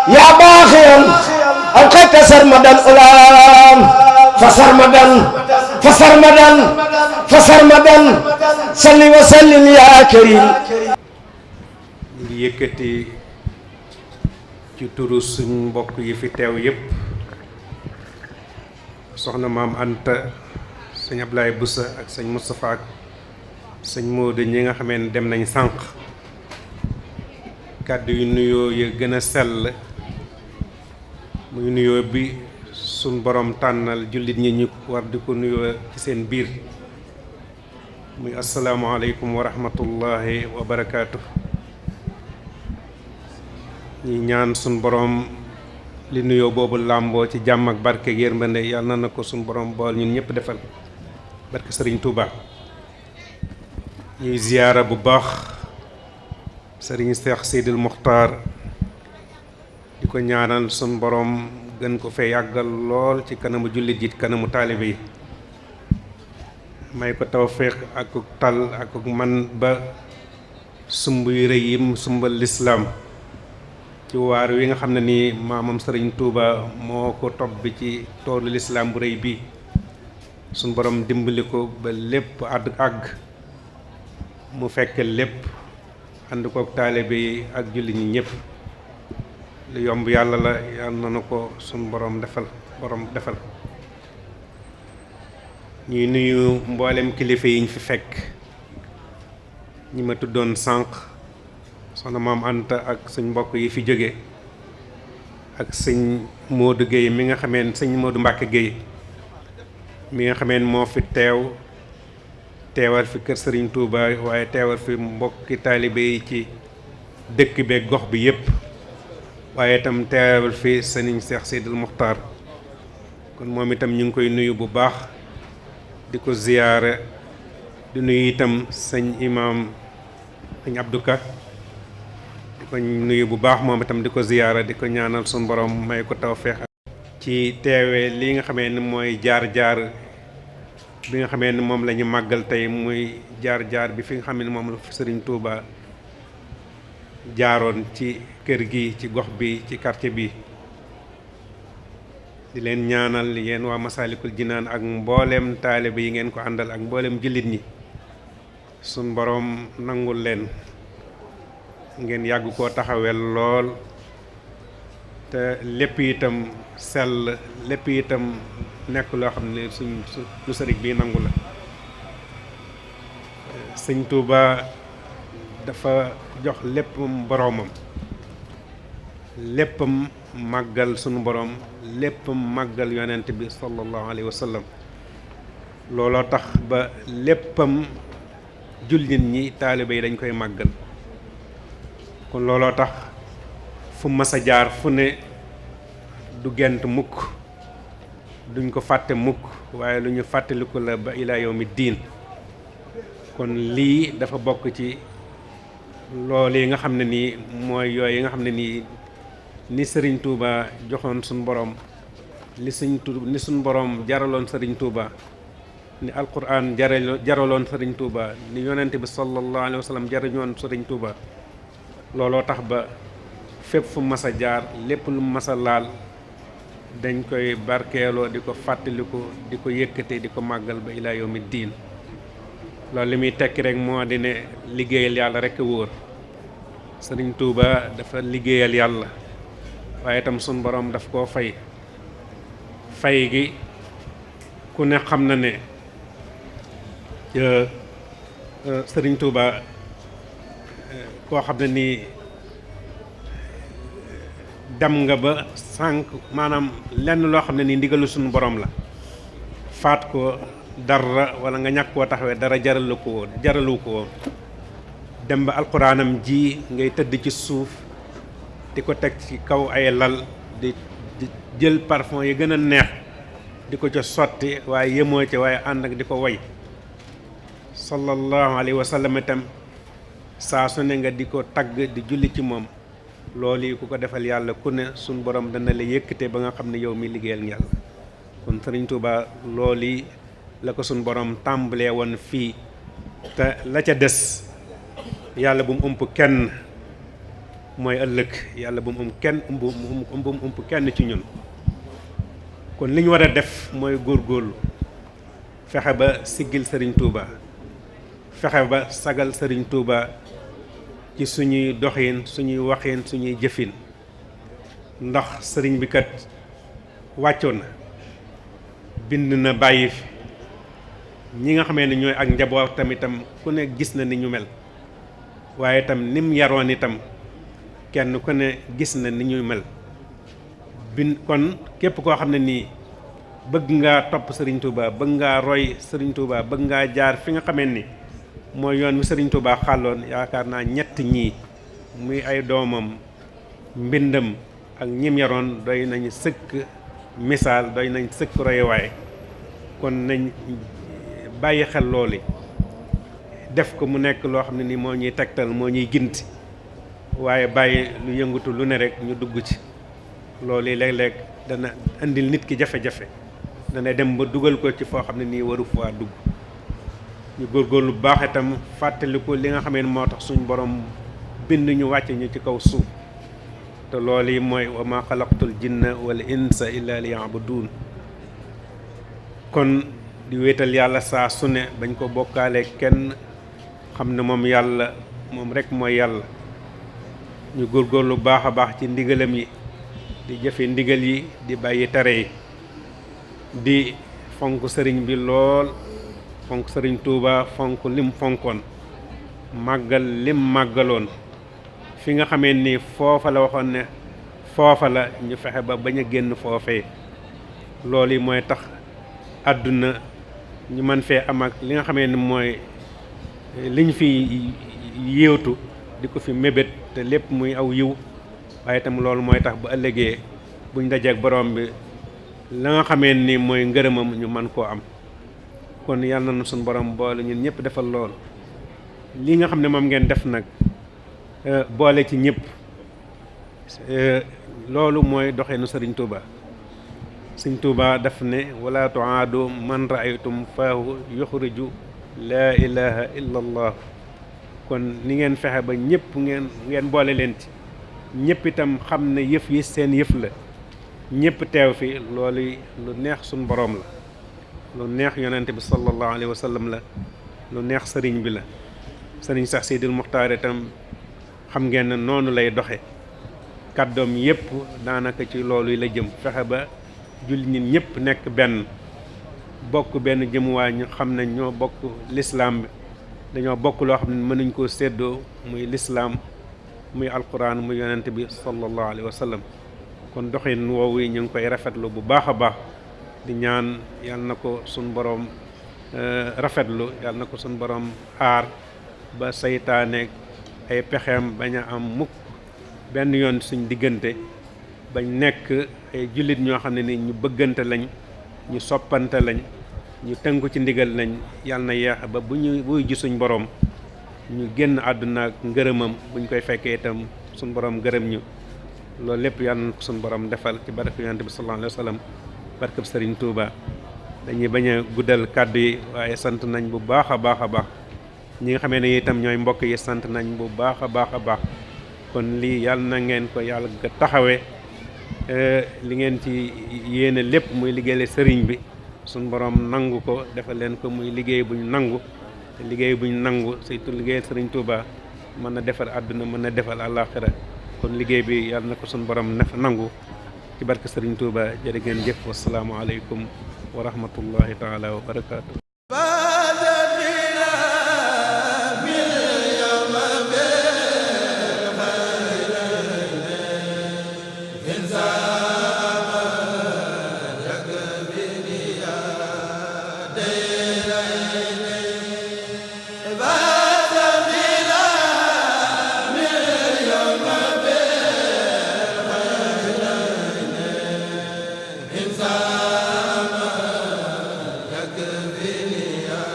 ya baxiyan aw xayta sarmadan ulam fasarmadan salli wa sallim ya karim. ñu ngi yëkkati ci turu suñ mbokk yi fi teew yépp, soxna maam Anta, sëñ Ablaye Boussa ak sëñ Moustapha ak sëñ Modou ñi nga xamee ne dem nañ sànq, kàddu yu nuyoo ya gën a sell muy nuyoo bi suñ borom tànnal jullit ñi ñu war di ko nuyoo ci seen biir, muy asalaamaaleykum wa rahmatullahi wa barakaatu. ñi ñaan suñ borom li nuyoo boobu làmboo ci jàmm ak barke ak yërmande yàlla na ko suñ borom bool ñun ñëpp defal barke Sëriñ Touba. ñuy ziyaara bu baax Sëriñ Cheikh Sidil Muxtaar di ko ñaanal suñ borom gën ko fee yàggal lool ci kanamu jullit yi kanamu taalibe yi, may ko tawféex ak tal ak man ba sumb yu rëy yim sumbal lislaam ci waar wi nga xam ne nii maamam Sëriñ Touba moo ko topp bi ci toolu lislaam bu rëy bi, suñ borom dimbali ko ba lépp àgg mu fekk lépp ànd kook taalibe yi ak julli ñi ñëpp. lu yomb yàlla la, yàlla na ko suñ borom defal ñuy nuyu mboolem kilifa yi ñu fi fekk, ñi ma tuddoon sànq, soxna maam Anta ak suñ mbokk yi fi jóge ak sëñ Modou Guèye mi nga xamee sëñ Modou Mbacke Guèye mi nga xamee moo fi teewal fi kër Serigne Touba, waaye teewal fi mbokki taalibe yi ci dëkk beeg gox bi yépp, waaye itam teewal fi Serigne Cheikh Sidil Muxtaar. kon moom itam ñu ngi koy nuyu bu baax di ko ziyaare, di nuyu itam sëñ imam sëñ Abdou Ka di ko nuyu bu baax moom itam di ko ziyaara, di ko ñaanal suñu borom may ko tawfeex ci teewee li nga xamee ni mooy jaar-jaar bi nga xamee ni moom la ñu màggal tey, muy jaar-jaar bi fi nga xam ne moom la Sëriñ Touba jaaroon ci kër gi, ci gox bi, ci quartier bi. di leen ñaanal yéen waa Masaalikul Jinaan ak mbooleem taalibe yi ngeen ko àndal ak mbooleem jullit ñi, suñ boroom nangul leen, ngeen yàgg koo taxawel lool, te lépp itam sell, lépp itam nekk loo xam ne lu sëriñ bi nangu la. sëñ Touba dafa jox léppam boroomam, léppam màggal sunu boroom, léppam màggal yonent bi sallallahu alayhi wa sallam. looloo tax ba léppam jullit ñi taalibe yi dañ koy màggal. kon looloo tax fu mas a jaar fu ne du gent mukk, duñ ko fàtte mukk, waaye lu ñu fàttaliku la ba ilaa yawmi diin. kon lii dafa bokk ci loolu yi nga xam ne nii mooy yooyu yi nga xam ne nii ni Sëriñ Touba joxoon suñ borom, ni suñ borom jaraloon Sëriñ Touba, ni alquran jaraloon Sëriñ Touba, ni yonent bi sallallahu alayhi wa sallam jarañoon Sëriñ Touba. looloo tax ba fépp fu mas a jaar, lépp lu mas a laal dañ koy barkeeloo, di ko fàttaliku, di ko yëkkate, di ko màggal ba ilaa yawmi diin. loolu li muy tekki rek moo di ne liggéeyal yàlla rek a wóor. Sëriñ Touba dafa liggéeyal yàlla, waaye itam suñ borom daf koo fay gi ku ne xam na ne Sëriñ Touba koo xam ne nii dem nga ba sànq, maanaam lenn loo xam ne nii ndigalu suñu borom la, faat ko dara wala nga ñàkk koo taxawee dara jaralu ko woon. dem ba alxuraanam ji ngay tëdd ci suuf di ko teg ci kaw ay lal, di jël parfum yi gën a neex di ko ca sotti, waaye yemoo ci, waaye ànd ak di ko woy sallallahu alayhi wa sallam. itam saa su ne nga di ko tagg, di julli ci moom. loolu yi ku ko defal yàlla ku ne suñ borom dana la yëkkate ba nga xam ne yow mi liggéeyal yàlla. kon Sëriñ Touba loolu yi la ko suñ borom tàmbalee woon fii, te la ca des yàlla bu mu ëmp kenn mooy ëllëg yàlla bu mu ëmp kenn ci ñun. kon li ñu war a def mooy góorgóorlu fexe ba siggil Serigne Touba fexe ba sagal Serigne Touba ci suñuy doxin suñuy waxin suñuy jëfin ndax sëriñ bi kat wàccoon na bind na bàyyi fi ñi nga xamee ne ñooy ak njaboot tamitam ku ne gis na ni ñu mel waaye itam nim yaroon itam kenn ku ne gis na ni ñu mel kon képp koo xam ne nii bëgg ngaa topp Serigne Touba bëgg ngaa roy Serigne Touba bëgg ngaa jaar fi nga xamee ni mooy yoon wi Serigne Touba xàlloon yaakaar naa ñett ñii muy ay doomam mbindam ak ñim yaroon doy nañ sëkk misaal doy nañ sëkk royuwaay kon nañ bàyyi xel looli def ko mu nekk loo xam ne ni moo ñuy tegtal moo ñuy ginti waaye bàyyi lu yëngatu lu ne rek ñu dugg ci loolu yi léeg-léeg dana indil nit ki jafe-jafe dana dem ba dugal ko ci foo xam ne nii waru faa dugg ñu góorgóorlu bu baax itam fàttaliku li nga xamee ne moo tax suñu borom bind ñu wàcce ñu ci kaw suuf te loolu yi mooy wa ma xalaqtul jinna wal insa illa liya'budun kon di wéetal yàlla saa su ne bañ ko bokkaale kenn xam ne moom yàlla moom rek mooy yàlla ñu góorgóorlu baax a baax ci ndigalam yi di jëfe ndigal yi di bàyyi tere yi di fonk sëriñ bi lool fonk sëriñ Touba fonk lim fonkoon màggal lim màggaloon fi nga xamee ni foofa la waxoon ne foofa la ñu fexe ba bañ a génn foofee loolu yi mooy tax àdduna ñu mën fee am ak li nga xamee ni mooy liñ fi yéewtu di ko fi mébét te lépp muy aw yiw waaye itam loolu mooy tax bu ëllëgee buñ dajeek borom bi la nga xamee ni mooy ngërëmam ñu mën koo am kon yàlla na suñu borom boole ñun ñëpp defal lool li nga xam ne moom ngeen def nag boole ci ñëpp loolu mooy doxeenu Sëriñ Touba Sëriñ Touba daf ne wala tuaadu man raaytum faahu yuxriju laa ilaha illa allah kon ni ngeen fexe ba ñëpp ngeen boole leen ci ñëpp itam xam ne yëf yi seen yëf la ñëpp teew fi loolu lu neex suñu borom la lu neex yonente bi sallallahu alayhi wa sallam la lu neex sëriñ bi la sëriñ sax Sidil Muxtaar itam xam ngeen ne noonu lay doxe kàddoom yëpp daanaka ci loolu la jëm fexe ba jullit ñi ñëpp nekk benn bokk benn jëmuwaay ñu xam ne ñoo bokk lislaam bi dañoo bokk loo xam ne mënuñ koo séddoo muy lislaam muy alquran muy yonente bi sallallahu alayhi wa sallam kon doxin woowu yi ñu ngi koy rafetlu bu baax a baax di ñaan yàlla na ko suñ borom rafetlu yàlla na ko suñ borom aar ba saytaaneeg ay pexeem bañ a am mukk benn yoon suñ diggante bañ nekk ay jullit ñoo xam ne ni ñu bëggante lañ ñu soppante lañ ñu tënku ci ndigal lañ yàlla na yeex ba bu ñu buy ji suñ borom ñu génn àdduna ak ngërëmam buñ koy fekkee itam suñ borom gërëm ñu loolu lépp yàlla na ko suñ borom defal ci barke yonent bi sallallahu alayhi wa sallam barkeb Sëriñ Touba dañuy bañ a guddal kàddu yi waaye sant nañ bu baax a baax a baax ñi nga xamee ne itam ñooy mbokk yi sant nañ bu baax a baax a baax kon lii yàlla na ngeen ko yàlla nga taxawee li ngeen ci yéene lépp muy liggéeyal sëriñ bi suñ borom nangu ko defal leen ko muy liggéey buñ nangu te liggéey buñ nangu surtout liggéeyal Sëriñ Touba mën na defal àdduna mën na defal àllaaxira kon liggéey bi yàlla na ko suñ borom nangu ci barke Sëriñ Touba jërë ngeen jëf wassalaamu aleykum wa rahmatullahi taala wa barakaatu. Yakfini ya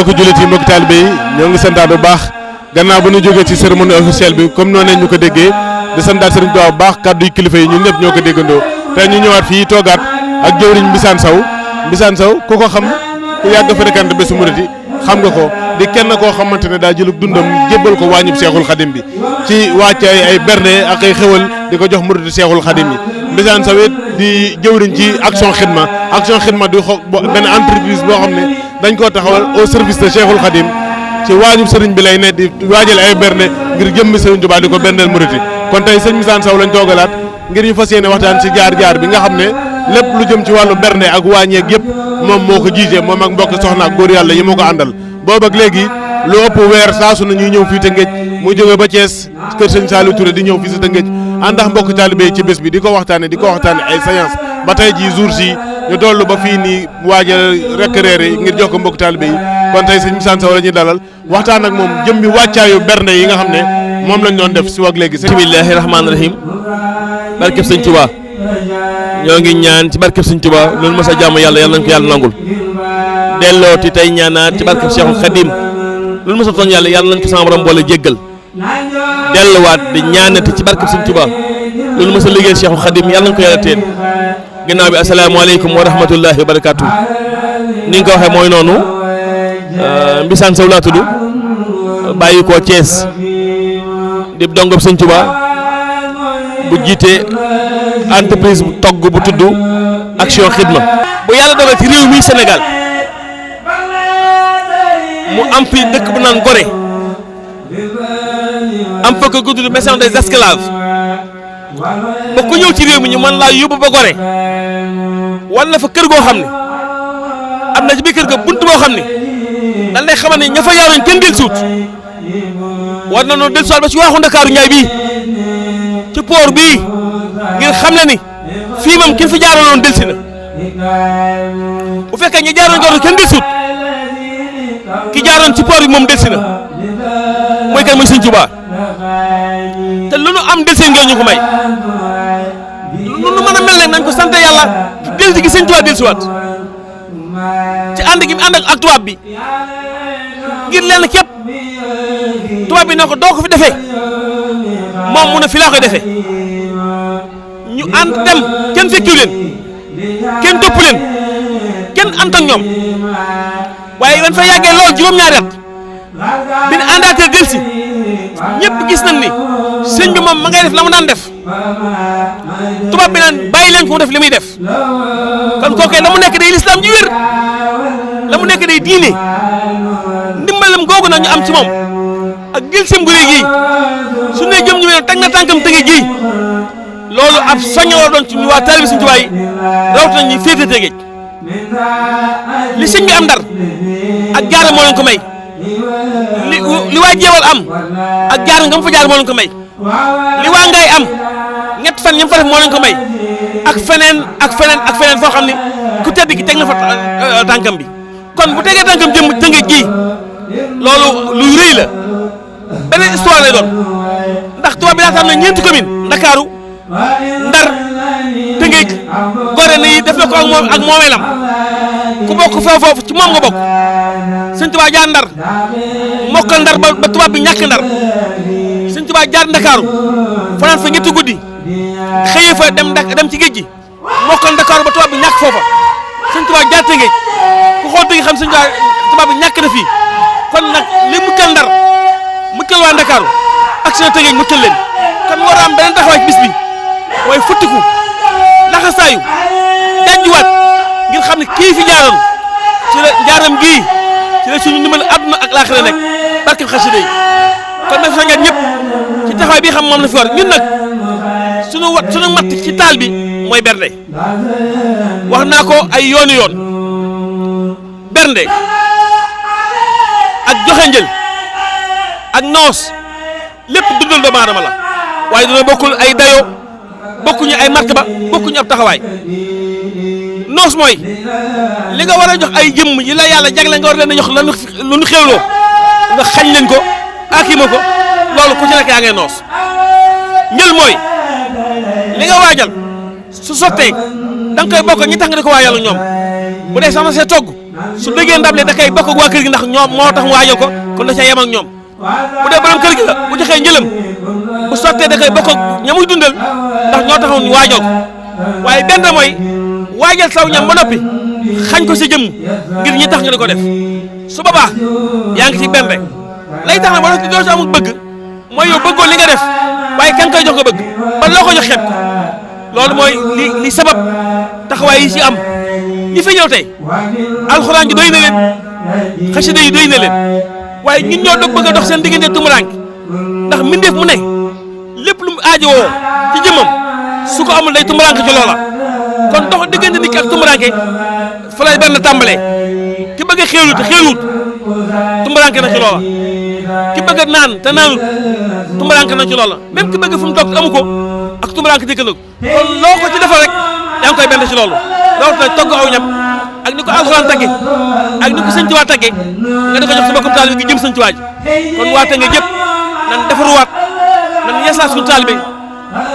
mbokki jullit yi mbokki taalibe yi ñoo ngi santaat bu baax gannaaw ba ñu jógee ci cérémonie officielle bi comme noonu ñu ko déggee di santaat Serigne Touba bu baax kàddu yi kilifa yi ñun ñëpp ñoo ko déggandoo tey ñu ñëwaat fii toogaat ak jëwriñ Mbissane Sow ku ko xam ku yàgg fréquenté bésu murit yi xam nga ko di kenn koo xamante ne daa jëlub dundam jébbal ko wàññub Seexul Xadim bi ci wàcc ay berne ak ay xewal di ko jox murit Seexul Xadim yi Mbissane Sow it di jëwriñ ci action xidma di benn entreprise boo xam ne dañ koo taxawal au service de Seexul Xadim ci waajub sëriñ bi lay ne di waajal ay berne ngir jëmmi sëriñ Tuubaa di ko berneel murit yi kon tey sëñ Mbissane Sow lañ toogalaat ngir ñu fas yéene waxtaan ci jaar-jaar bi nga xam ne lépp lu jëm ci wàllu bernde ak wàññeeg yëpp moom moo ko jiite moom ak mbokk soxna ak góor yàlla yi moo ko àndal boobu ak léegi lu ëpp weer saa su ne ñuy ñëw fii Tëngéej muy jógee ba Thiès kër sëñ Saliou Touré di ñëw fii si Tëngéej àndax mbokk taalibe ci bés bi di ko waxtaane ay séance ba tey ji jour si ñu dollu ba fii nii waajal rek reere ngir jox ko mbokk taalibe yi kon tey sëñ Mbissane Sow la ñuy dalal waxtaan ak moom jëm bi wàccaayu bernde yi nga xam ne moom lañ doon def si wag léegi. bismillaahi rahmaani rahiim barkeb sëñ Tuubaa ñoo ngi ñaan ci barkeb sëñ Tuubaa loolu mos a jàmm yàlla nañ ko yàlla nangul dellooti tey ñaanaat ci barkeb Seexul Xadim loolu mos a tooñ yàlla nañ ko sama borom boole jéggal delluwaat di ñaanati ci barkeb sëñ Tuubaa loolu mos a liggéey Seexul Xadim yàlla nañ ko yàlla teen ginnaaw bi asalaamaaleykum wa rahmatullahi wa barakaatu ni nga ko waxee mooy noonu Mbissane Sow laa tudd bàyyi koo Thiès di dongob sëñ Tuubaa bu jiite entreprise bu togg bu tudd action xidma bu yàlla dogal ci réew mi Sénégal mu am fi dëkk bu naan Gorée am fa ko tudd maison des esclaves ba ku ñëw ci réew mi ñu mën laa yóbbu ba Gorée wala fa kër goo xam ne am na ci biir kër ga bunt boo xam ne dañ lay xamal ne ña fa yaaroon kenn del suut war na noonu del suut ba ci waaxu Ndakaaru Njaay bii ci port bii ngir xam ne ni fii moom kin fi jaaroon delsi na bu fekkee ñi jaaroon Gorée kenn del suut ki jaaroon ci port bi moom delsi na mooy kan mooy sëñ Tuubaa te lu nu am delsi ngeen ñu ko may lu nu mën a mel nag nañ ko sant yàlla delsi gi sëñ Tuubaa delsiwaat ci ànd gi mu ànd ak tubaab bi ngir lenn képp tubaab bi ne ko doo ko fi defee moom mu ne fi laa koy defee ñu ànd dem kenn fekkiw leen kenn topp leen kenn ànd ak ñoom waaye ban fa yàggee lool juróom-ñaari at bi ñu àndaatee delsi ñëpp gis nañ ni sëñ bi moom ma ngay def la mu daan def tubaab bi naan bàyyi leen ko mu def li muy def kon kookee la mu nekk day lislaam ji wér la mu nekk day diine ndimbalam googu nag ñu am ci moom ak gil sim guri gii su ne jëm ñu teg na tànkam tëge gii loolu ab soññoo doon ci ñu waa taalibe Sëñ Tuubaa yi rawatina ñuy féete Tëngéej li sëñ bi am Ndar ak jaar moo leen ko may li waa jeewal am ak jaar nga mu fa jaar moo leen ko may li waa ngaay am ñett fan ñam fa def moo leen ko may ak feneen foo xam ne ku tedd ki teg na fa tànkam bi kon bu tegee tànkam jëm Tëngéej gii loolu luy rëy la beneen histoire lay doon ndax tubaab bi daa tax na ñeenti commune Ndakaaru Ndar Tëngéej Gorée na yi def na ko ak moomeelam ku bokk foofu ci moom nga bokk Sëñ Tuubaa jaar Ndar mokkal Ndar ba tubaab bi ñàkk Ndar Sëñ Tuubaa jaar Ndakaaru fanaan fa ñetti guddi xëyee fa dem ci géej gi mokkal Ndakaaru ba tubaab bi ñàkk foofa Sëñ Tuubaa jaar Tëngéej ku xool Tëngéej xam Sëñ tubaab bi ñàkk na fii kon nag li muccal Ndar muccal waa Ndakaaru ak seen Tëngéej muccal leen kon war a am beneen taxawaay ci bis bi mooy futtiku laxasaayu jàjjuwaat ngir xam ne kii fi jaaroon ci la jaaram gii ci la suñu ndimbal àdduna ak laaxira nekk barke xasida yi kon nag sax ngeen ñëpp ci taxawaay bi xam moom la fi war ñun nag suñu matt ci taal bi mooy bernde wax naa ko ay yooni yoon bernde ak joxe njël ak noos lépp dundal doomu aadama la waaye dina bokkul ay dayo bokkuñu ay martaba bokkuñu ab taxawaay noos mooy li nga war a jox ay jëmm yi la yàlla jagle nga war leen a jox lu nu xewloo nga xañ leen ko akima ko loolu ku ci nekk yaa ngay noos njël mooy li nga waajal su sottee da nga koy bokk ñi tax nga di ko waajal ak ñoom bu dee soxna see togg su déggee ndab le da koy bokk ak waa kër gi ndax ñoom moo tax mu waajal ko kon da ca yem ak ñoom bu dee borom kër gi la bu joxee njëlam bu sottee da koy bokk ak ña muy dundal ndax ñoo taxaw ñu waajal ko waaye benn mooy waajal saw ñam ba noppi xañ ko sa jëmm ngir ñi tax nga di ko def su boobaa yaa ngi ci benn rek lay tax na ba doo ci amul bëgg mooy yow bëggoon li nga def waaye kan koy jox nga bëgg ba loo ko jox xeeb loolu mooy li sabab taxawaay yi ci am ñi fi ñëw tey alxuraan ji doy na leen xasida yi doy na leen waaye ñun ñoo doog bëgg a dox seen diggante tumuraanke ndax mbindeef mu ne lépp lu mu aajowoo ci jëmmam su ko amul day tumuraanke ci loola kon dox diggante nit ki ak tumuraanke fa lay benn tàmbalee ki bëgg a xéewlu te xéewluwut tumuraanke na ci loola ki bëgg a naan te naanut tumuraanke na ci loola même ki bëgg fu mu toog amu ko ak tumuraanke dikk na ko kon loo ko ci defal rek yaa ngi koy benn ci loolu loolu nag togg aw ñam ak ni ko alxuraan tagge ak ni ko sëñ Tuubaa tagge nga di ko jox sa bokkum taalibe gi jëm sëñ Tuubaa ji kon waa Tëngéej yëpp nan defaruwaat nan yeesaat suñu taalibe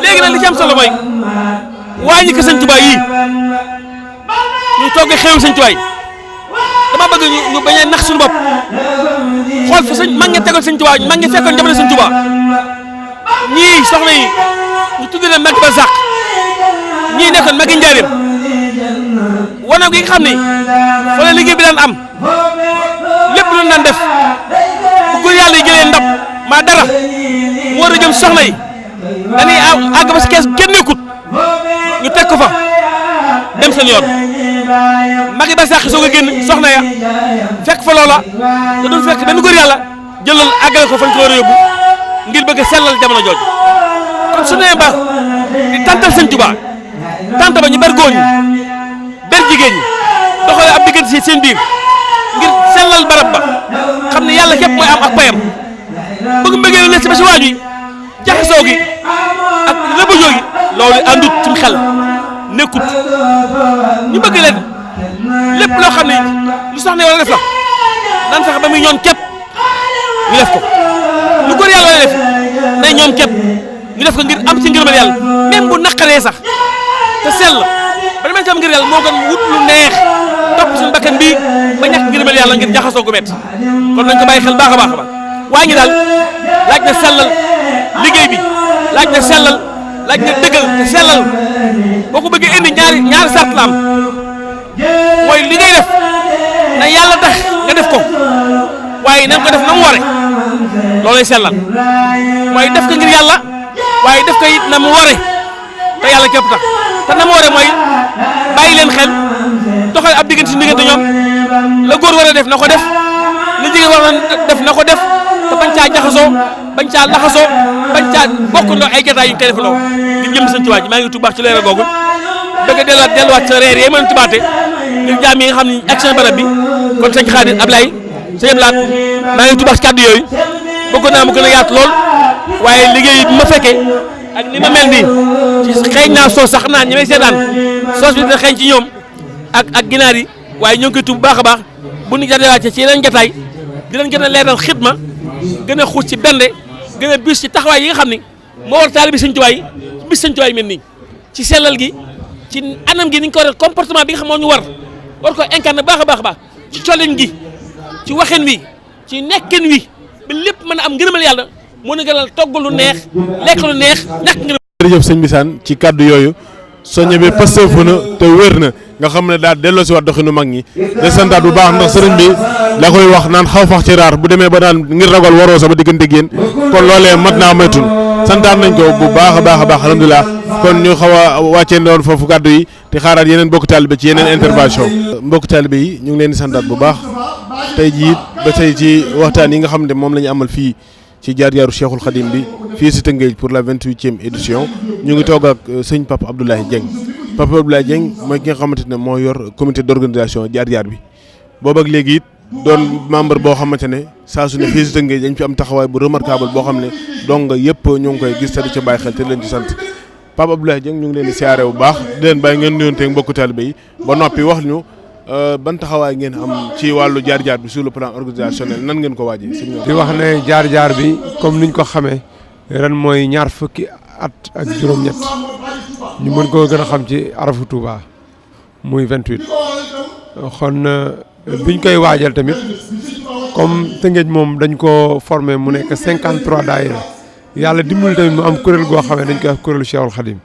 léegi nag li ci am solo mooy wàññi ko sëñ Tuubaa yii ñu togg xéewal sëñ Tuubaa yi dama bëgg ñu bañ a nax suñu bopp xool fa sëñ mag nga tegoon sëñ Tuubaa mag nga fekkoon jamono sëñ Tuubaa ñii soxna yi ñu tudd leen mag ba sàq ñii nekkoon magi njaareem wanag gi nga xam ni fa la liggéey bi daan am lépp lu daan def bu góor yàlla yi jëlee ndab maa dara mu war a jëm soxna yi dañuy àgg ba si kees kenn nekkut ñu teg ko fa dem seen yoon magi ba sàq soog a génn soxna ya fekk fa loola te doon fekk benn góor yàlla jëlal àggale ko fañ ko war a yóbbu ngir bëgg a sellal jamono jooju kon su nee ba di tantal sëñ Tuubaa tant ba ñu ber góor ñi ber jigéen ñi doxalee ab diggante si seen biir ngir sellal barab ba xam ne yàlla képp mooy am ak payam bëgg mbëggee la si ba si waaju yi jaxasoo gi ak rëbëjoo gi loolu àndut ci xel nekkut ñu bëgg leen lépp loo xam ne lu soxna war a def la naan fexe ba muy ñoom képp ñu def ko lu góor yàlla war a def nay ñoom képp ñu def ko ngir am ci ngërëmal yàlla même bu naqaree sax te sell ba demee ci am ngir yàlla moo gën wut lu neex topp suñu bakkan bii ba ñàkk ngërëmal yàlla ngir jaxasoo gu métti kon nañ ko bàyyi xel baax a baax a baax waa ngi daal laaj na sellal liggéey bi laaj na sellal laaj na dëggal te sellal boo ko bëggee indi ñaari sart la am mooy li ngay def na yàlla tax nga def ko waaye nañ ko def na mu ware loolay sellal mooy def ko ngir yàlla waaye def ko it na mu ware te yàlla képp tax te na mu ware mooy bàyyi leen xel doxal ab diggante si diggante ñoom la góor war a def na ko def li jigéen war na def na ko def te bañ caa jaxasoo bañ caa laxasoo bañ caa bokkandoo ay jotaay yu ñu koy defandoo ngir jëm sëñ Tuubaa ji maa ngi tudd baax ci leeral googu bëgg a delluwaat sa reer yi mën a tubaate ngir jaam yi nga xam ne ak seen barab bi kon sëñ Xaadim Ablaye sëñ Ablaat maa ngi tudd baax ci kàddu yooyu bëggoon naa mu gën a yaatu lool waaye liggéey bi ma fekkee ak ni ma mel nii ci xeeñ naa soos sax xam naa ñi may seetaan soos bi dina xeeñ ci ñoom ak ginaar yi waaye ñoo ngi koy tuub bu baax a baax bu ñu jàddewaatee ci yeneen jotaay dinañ gën a leeral xidma gën a xuus ci bende gën a bis ci taxawaay yi nga xam ni moo war taalibe Sëñ Tuubaa yi bis Sëñ Tuubaa yi mel nii ci sellal gi ci anam gi ni ñu ko war comportement bi nga xam moo ñu war ko incarné baax a baax a baax ci colin gi ci waxin wi ci nekkin wi ba lépp mën a am ngërëmal yàlla moo ñu gënal togg lu neex lekk lu neex ñàkk ngërëm. jërëjëf sëñ Bisaan ci kàddu yooyu soññe bi pësteefu na te wér na nga xam ne daal delloo si waat doxinu mag ñi de santaat bu baax ndax sëriñ bi la koy wax naan xaw fax ci raar bu demee ba naan ngir ragal waroo sama diggante ak yéen kon loolee mat naa moytul santaat nañ ko bu baax a baax a baax alhamdulilah kon ñu xaw a wàccee doon foofu kàddu yi te xaaraat yeneen mbokk taalibe ci yeneen intervention mbokk taalibe yi ñu ngi leen di santaat bu baax tey jii ba tey ci waxtaan yi nga xam ne moom la ñu amal fii ci jaar-jaaru Cheikhul Khadim bi fii si Tëngéej pour la 28e édition ñu ngi toog ak sëñ Papa Abdoulaye Dieng Papa Abdoulaye Dieng mooy ki nga xamante ne moo yor comité d'organisation jaar-jaar bi boobu ak léegi it doon membre boo xamante ne saa su ne fii si Tëngéej dañ fi am taxawaay bu remarquable boo xam ne donc yëpp ñu ngi koy gis te di ca bàyyi xel te leen ci sant Papa Abdoulaye Dieng ñu ngi leen di siyaare bu baax di leen bàyyi ngeen nuyonteeg mbokku taalibe yi ba noppi wax ñu ban taxawaay ngeen am ci wàllu jaar-jaar bi sur le plan organisationnel nan ngeen ko waajee. di wax ne jaar-jaar bi comme niñ ko xamee ren mooy ñaar fukki at ak juróom-ñett ñu mën koo gën a xam ci arafu Touba muy 28 kon biñ koy waajal tamit comme Tëngéej moom dañ ko formé mu nekk 53 daayira yàlla dimbali tamit mu am kuréel goo xam ne dañ koy wax kuréelu Cheikhul Khadim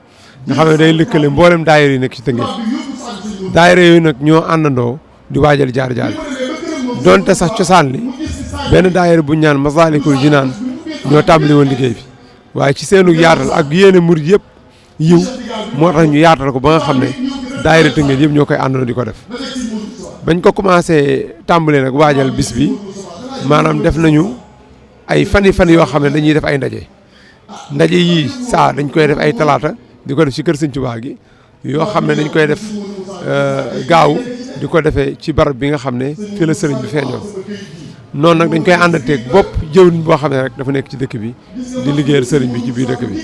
nga xam ne day lëkkale mboolem daayira yi nekk ci Tëngéej daayira yooyu nag ñoo àndandoo di waajal jaar-jaar donte sax cosaan li benn daayira bu ñu naan Masaalikul Jinaan ñoo tàmbali woon liggéey bi waaye ci seenu yaatal ak yéene murid yëpp yiw moo tax ñu yaatal ko ba nga xam ne daayira Tëngéej yëpp ñoo koy àndandoo di ko def bañ ko commencé tàmbalee nag waajal bis bi maanaam def nañu ay fan yoo xam ne dañuy def ay ndaje yii saa dañ koy def ay talaata di ko def ci kër Sëñ Tuubaa gi yoo xam ne dañ koy def gaaw di ko defee ci barab bi nga xam ne fii la sëriñ bi feeñoon noonu nag dañ koy àndateeg bopp jëwriñ boo xam ne rek dafa nekk ci dëkk bi di liggéeyal sëriñ bi ci biir dëkk bi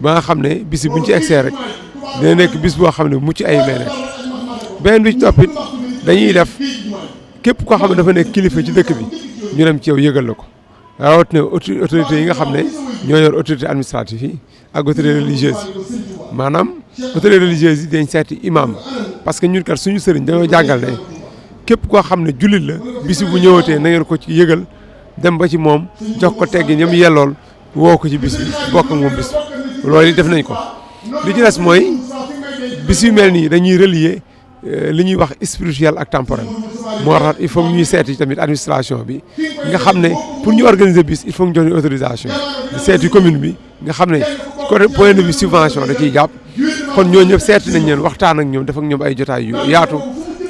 ba nga xam ne bis buñ ci egsee rek dina nekk bis boo xam ne mucc ay may nekk beneen bi ci toppit dañuy def képp koo xam ne dafa nekk kilifa ci dëkk bi ñu dem ci yow yëgal la ko rawatina autorités yi nga xam ne ñoo yor autorité administrative yi ak autorité religieuse yi maanaam autorité religieuse yi dañ seeti imam parce que ñun kat suñu sëriñ dañoo jàngal ne képp koo xam ne jullit la bisi bu ñëwatee na ngeen ko ci yëgal dem ba ci moom jox ko teggi ñoom yellool woo ko ci bis bi bokk ak moom bis bi loolu yi def nañ ko li ci des mooy bis yu mel nii dañuy relier li ñuy wax spirituel ak temporel moo tax il faut ñuy seeti tamit administration bi nga xam ne pour ñu organiser bis il faut ñu jox ñu autorisation di seeti commune bi nga xam ne côté point de vue subvention da ciy jàpp kon ñoo ñëpp seeti nañ leen waxtaan ak ñoom def ak ñoom ay jotaay yu yaatu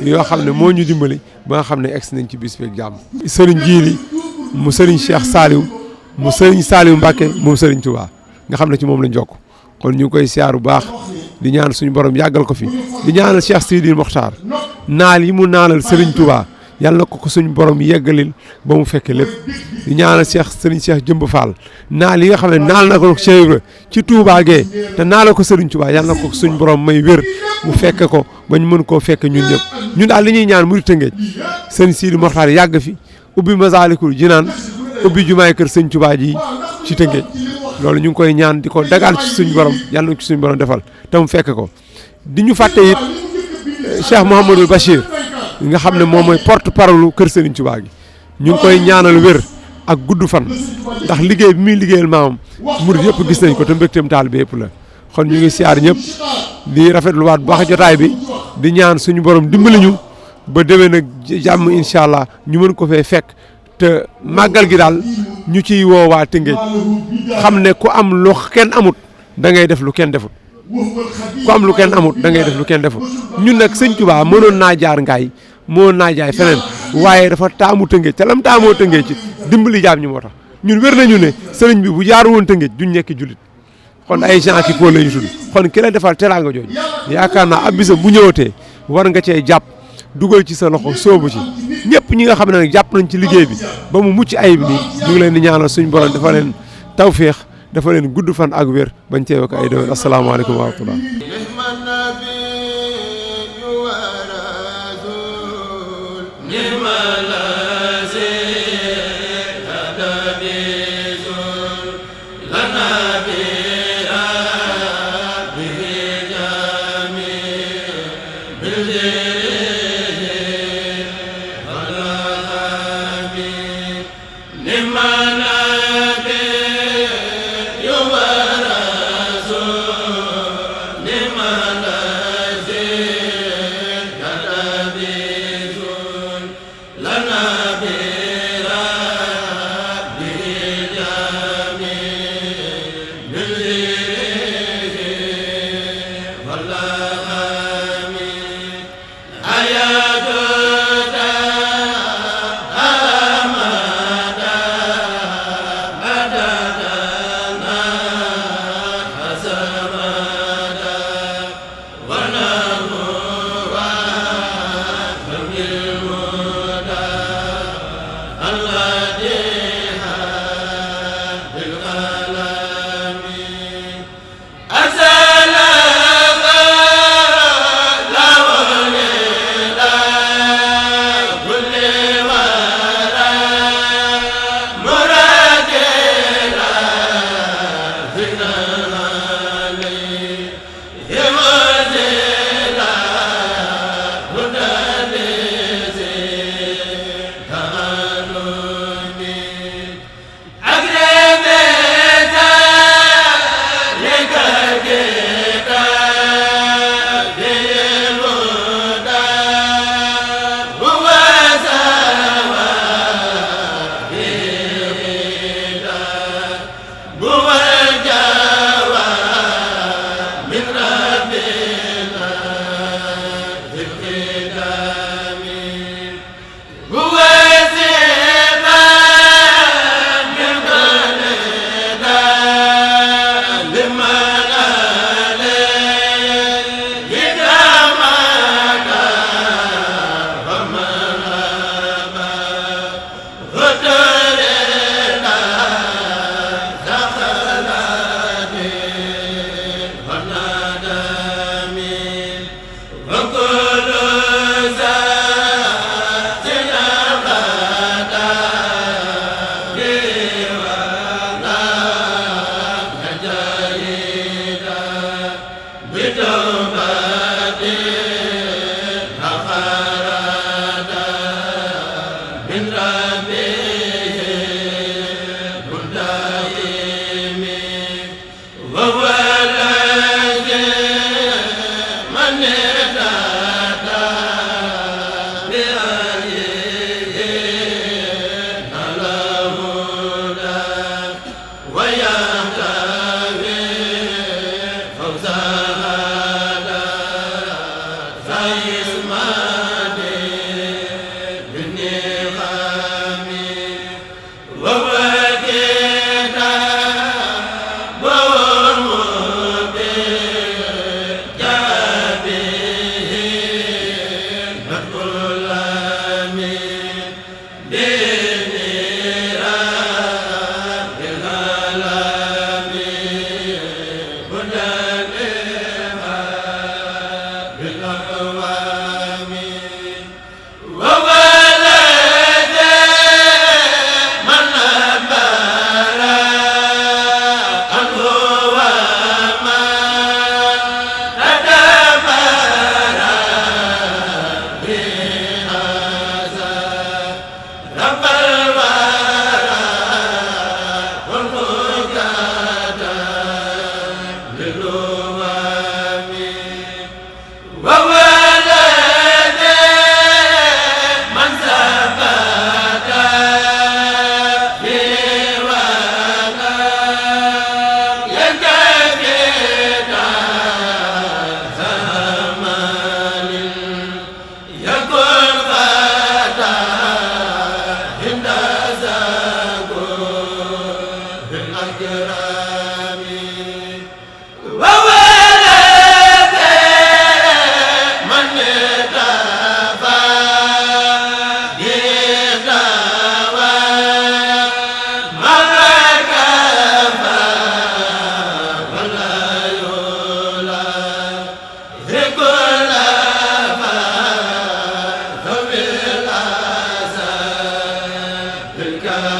yoo xam ne moo ñu dimbali ba nga xam ne egsi nañ ci bis beeg jàmm. Sëriñ Jiili mu Sëriñ Cheikh Saliou mu Sëriñ Saliou Mbacke moom Sëriñ Touba nga xam ne ci moom lañ jokk kon ñu ngi koy siyaar bu baax di ñaan suñu borom yàggal ko fi di ñaanal Cheikh Sidi Mokhtar naal yi mu naanal Serigne Touba yàlla na ko suñu borom yeggalil ba mu fekke lépp di ñaanal Serigne Cheikh Jëmb Fall naal yi nga xam ne naal na ko Cheikh Ibra ci Touba gee te naala ko Serigne Touba yàlla na ko suñu borom may wér mu fekke ko ba ñu mën koo fekke ñun ñëpp ñun daal li ñuy ñaan muy Tëngéej Serigne Sidi Mokhtar yàgg fi ubbi Masaalikul Jinaan ubbi jumaay kër Serigne Touba ji ci Tëngéej loolu ñu ngi koy ñaan di ko dagaan ci suñu borom yàlla na ko suñu borom defal te mu fekk ko di ñu fàtte it Cheikh Mouhamadul Bachir nga xam ne moom mooy porte parole kër Serigne Touba gi ñu ngi koy ñaanal wér ak gudd fan ndax liggéey bi muy liggéeyal maamam murid yëpp gis nañ ko te mbégteem taalibe yëpp la kon ñu ngi siyaar ñëpp di rafetluwaat bu baax jotaay bi di ñaan suñu borom dimbali ñu ba déwén nag jàmm incha allah ñu mën ko fee fekk te màggal gi daal ñu ciy woo waa Tëngéej xam ne ku am lu kenn amut da ngay def lu kenn defut ku am lu kenn amut da ngay def lu kenn defut ñun nag sëñ Touba mënoon naa jaar ngaay mënoon naa jaay feneen waaye dafa taamu Tëngéej te lam taamoo Tëngéej ci dimbali jaam ñi moo tax ñun wér nañu ne sëriñ bi bu jaar woon Tëngéej duñ nekk jullit kon ay gens qui foo la ñu tudd kon ki la defal teraanga jooju yaakaar naa ab bisa bu ñëwatee war nga cee jàpp dugal ci sa loxo soobu ci ñëpp ñi nga xam ne nag jàpp nañ ci liggéey bi ba mu mucc ayib nii ñu ngi leen di ñaanal suñu borom dafa leen tawféex dafa leen gudd fan ak wér bañ teewe ko ay déwén asalaamaaleykum wa rahmatullah ayatu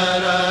Yeah.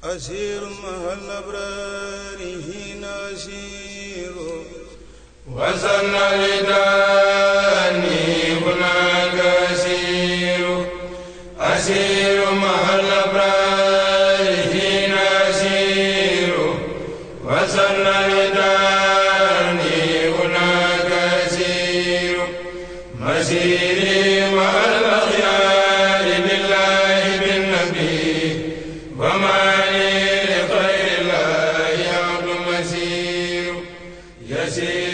أسير مع الأبرار حين أسير وزن لداني هناك أسير أسير مع الأبرار حين أسير وزن لداني هناك أسير مسيري مع الأخيار لله بالنبي وما لي لغير الله عبد مسير يسير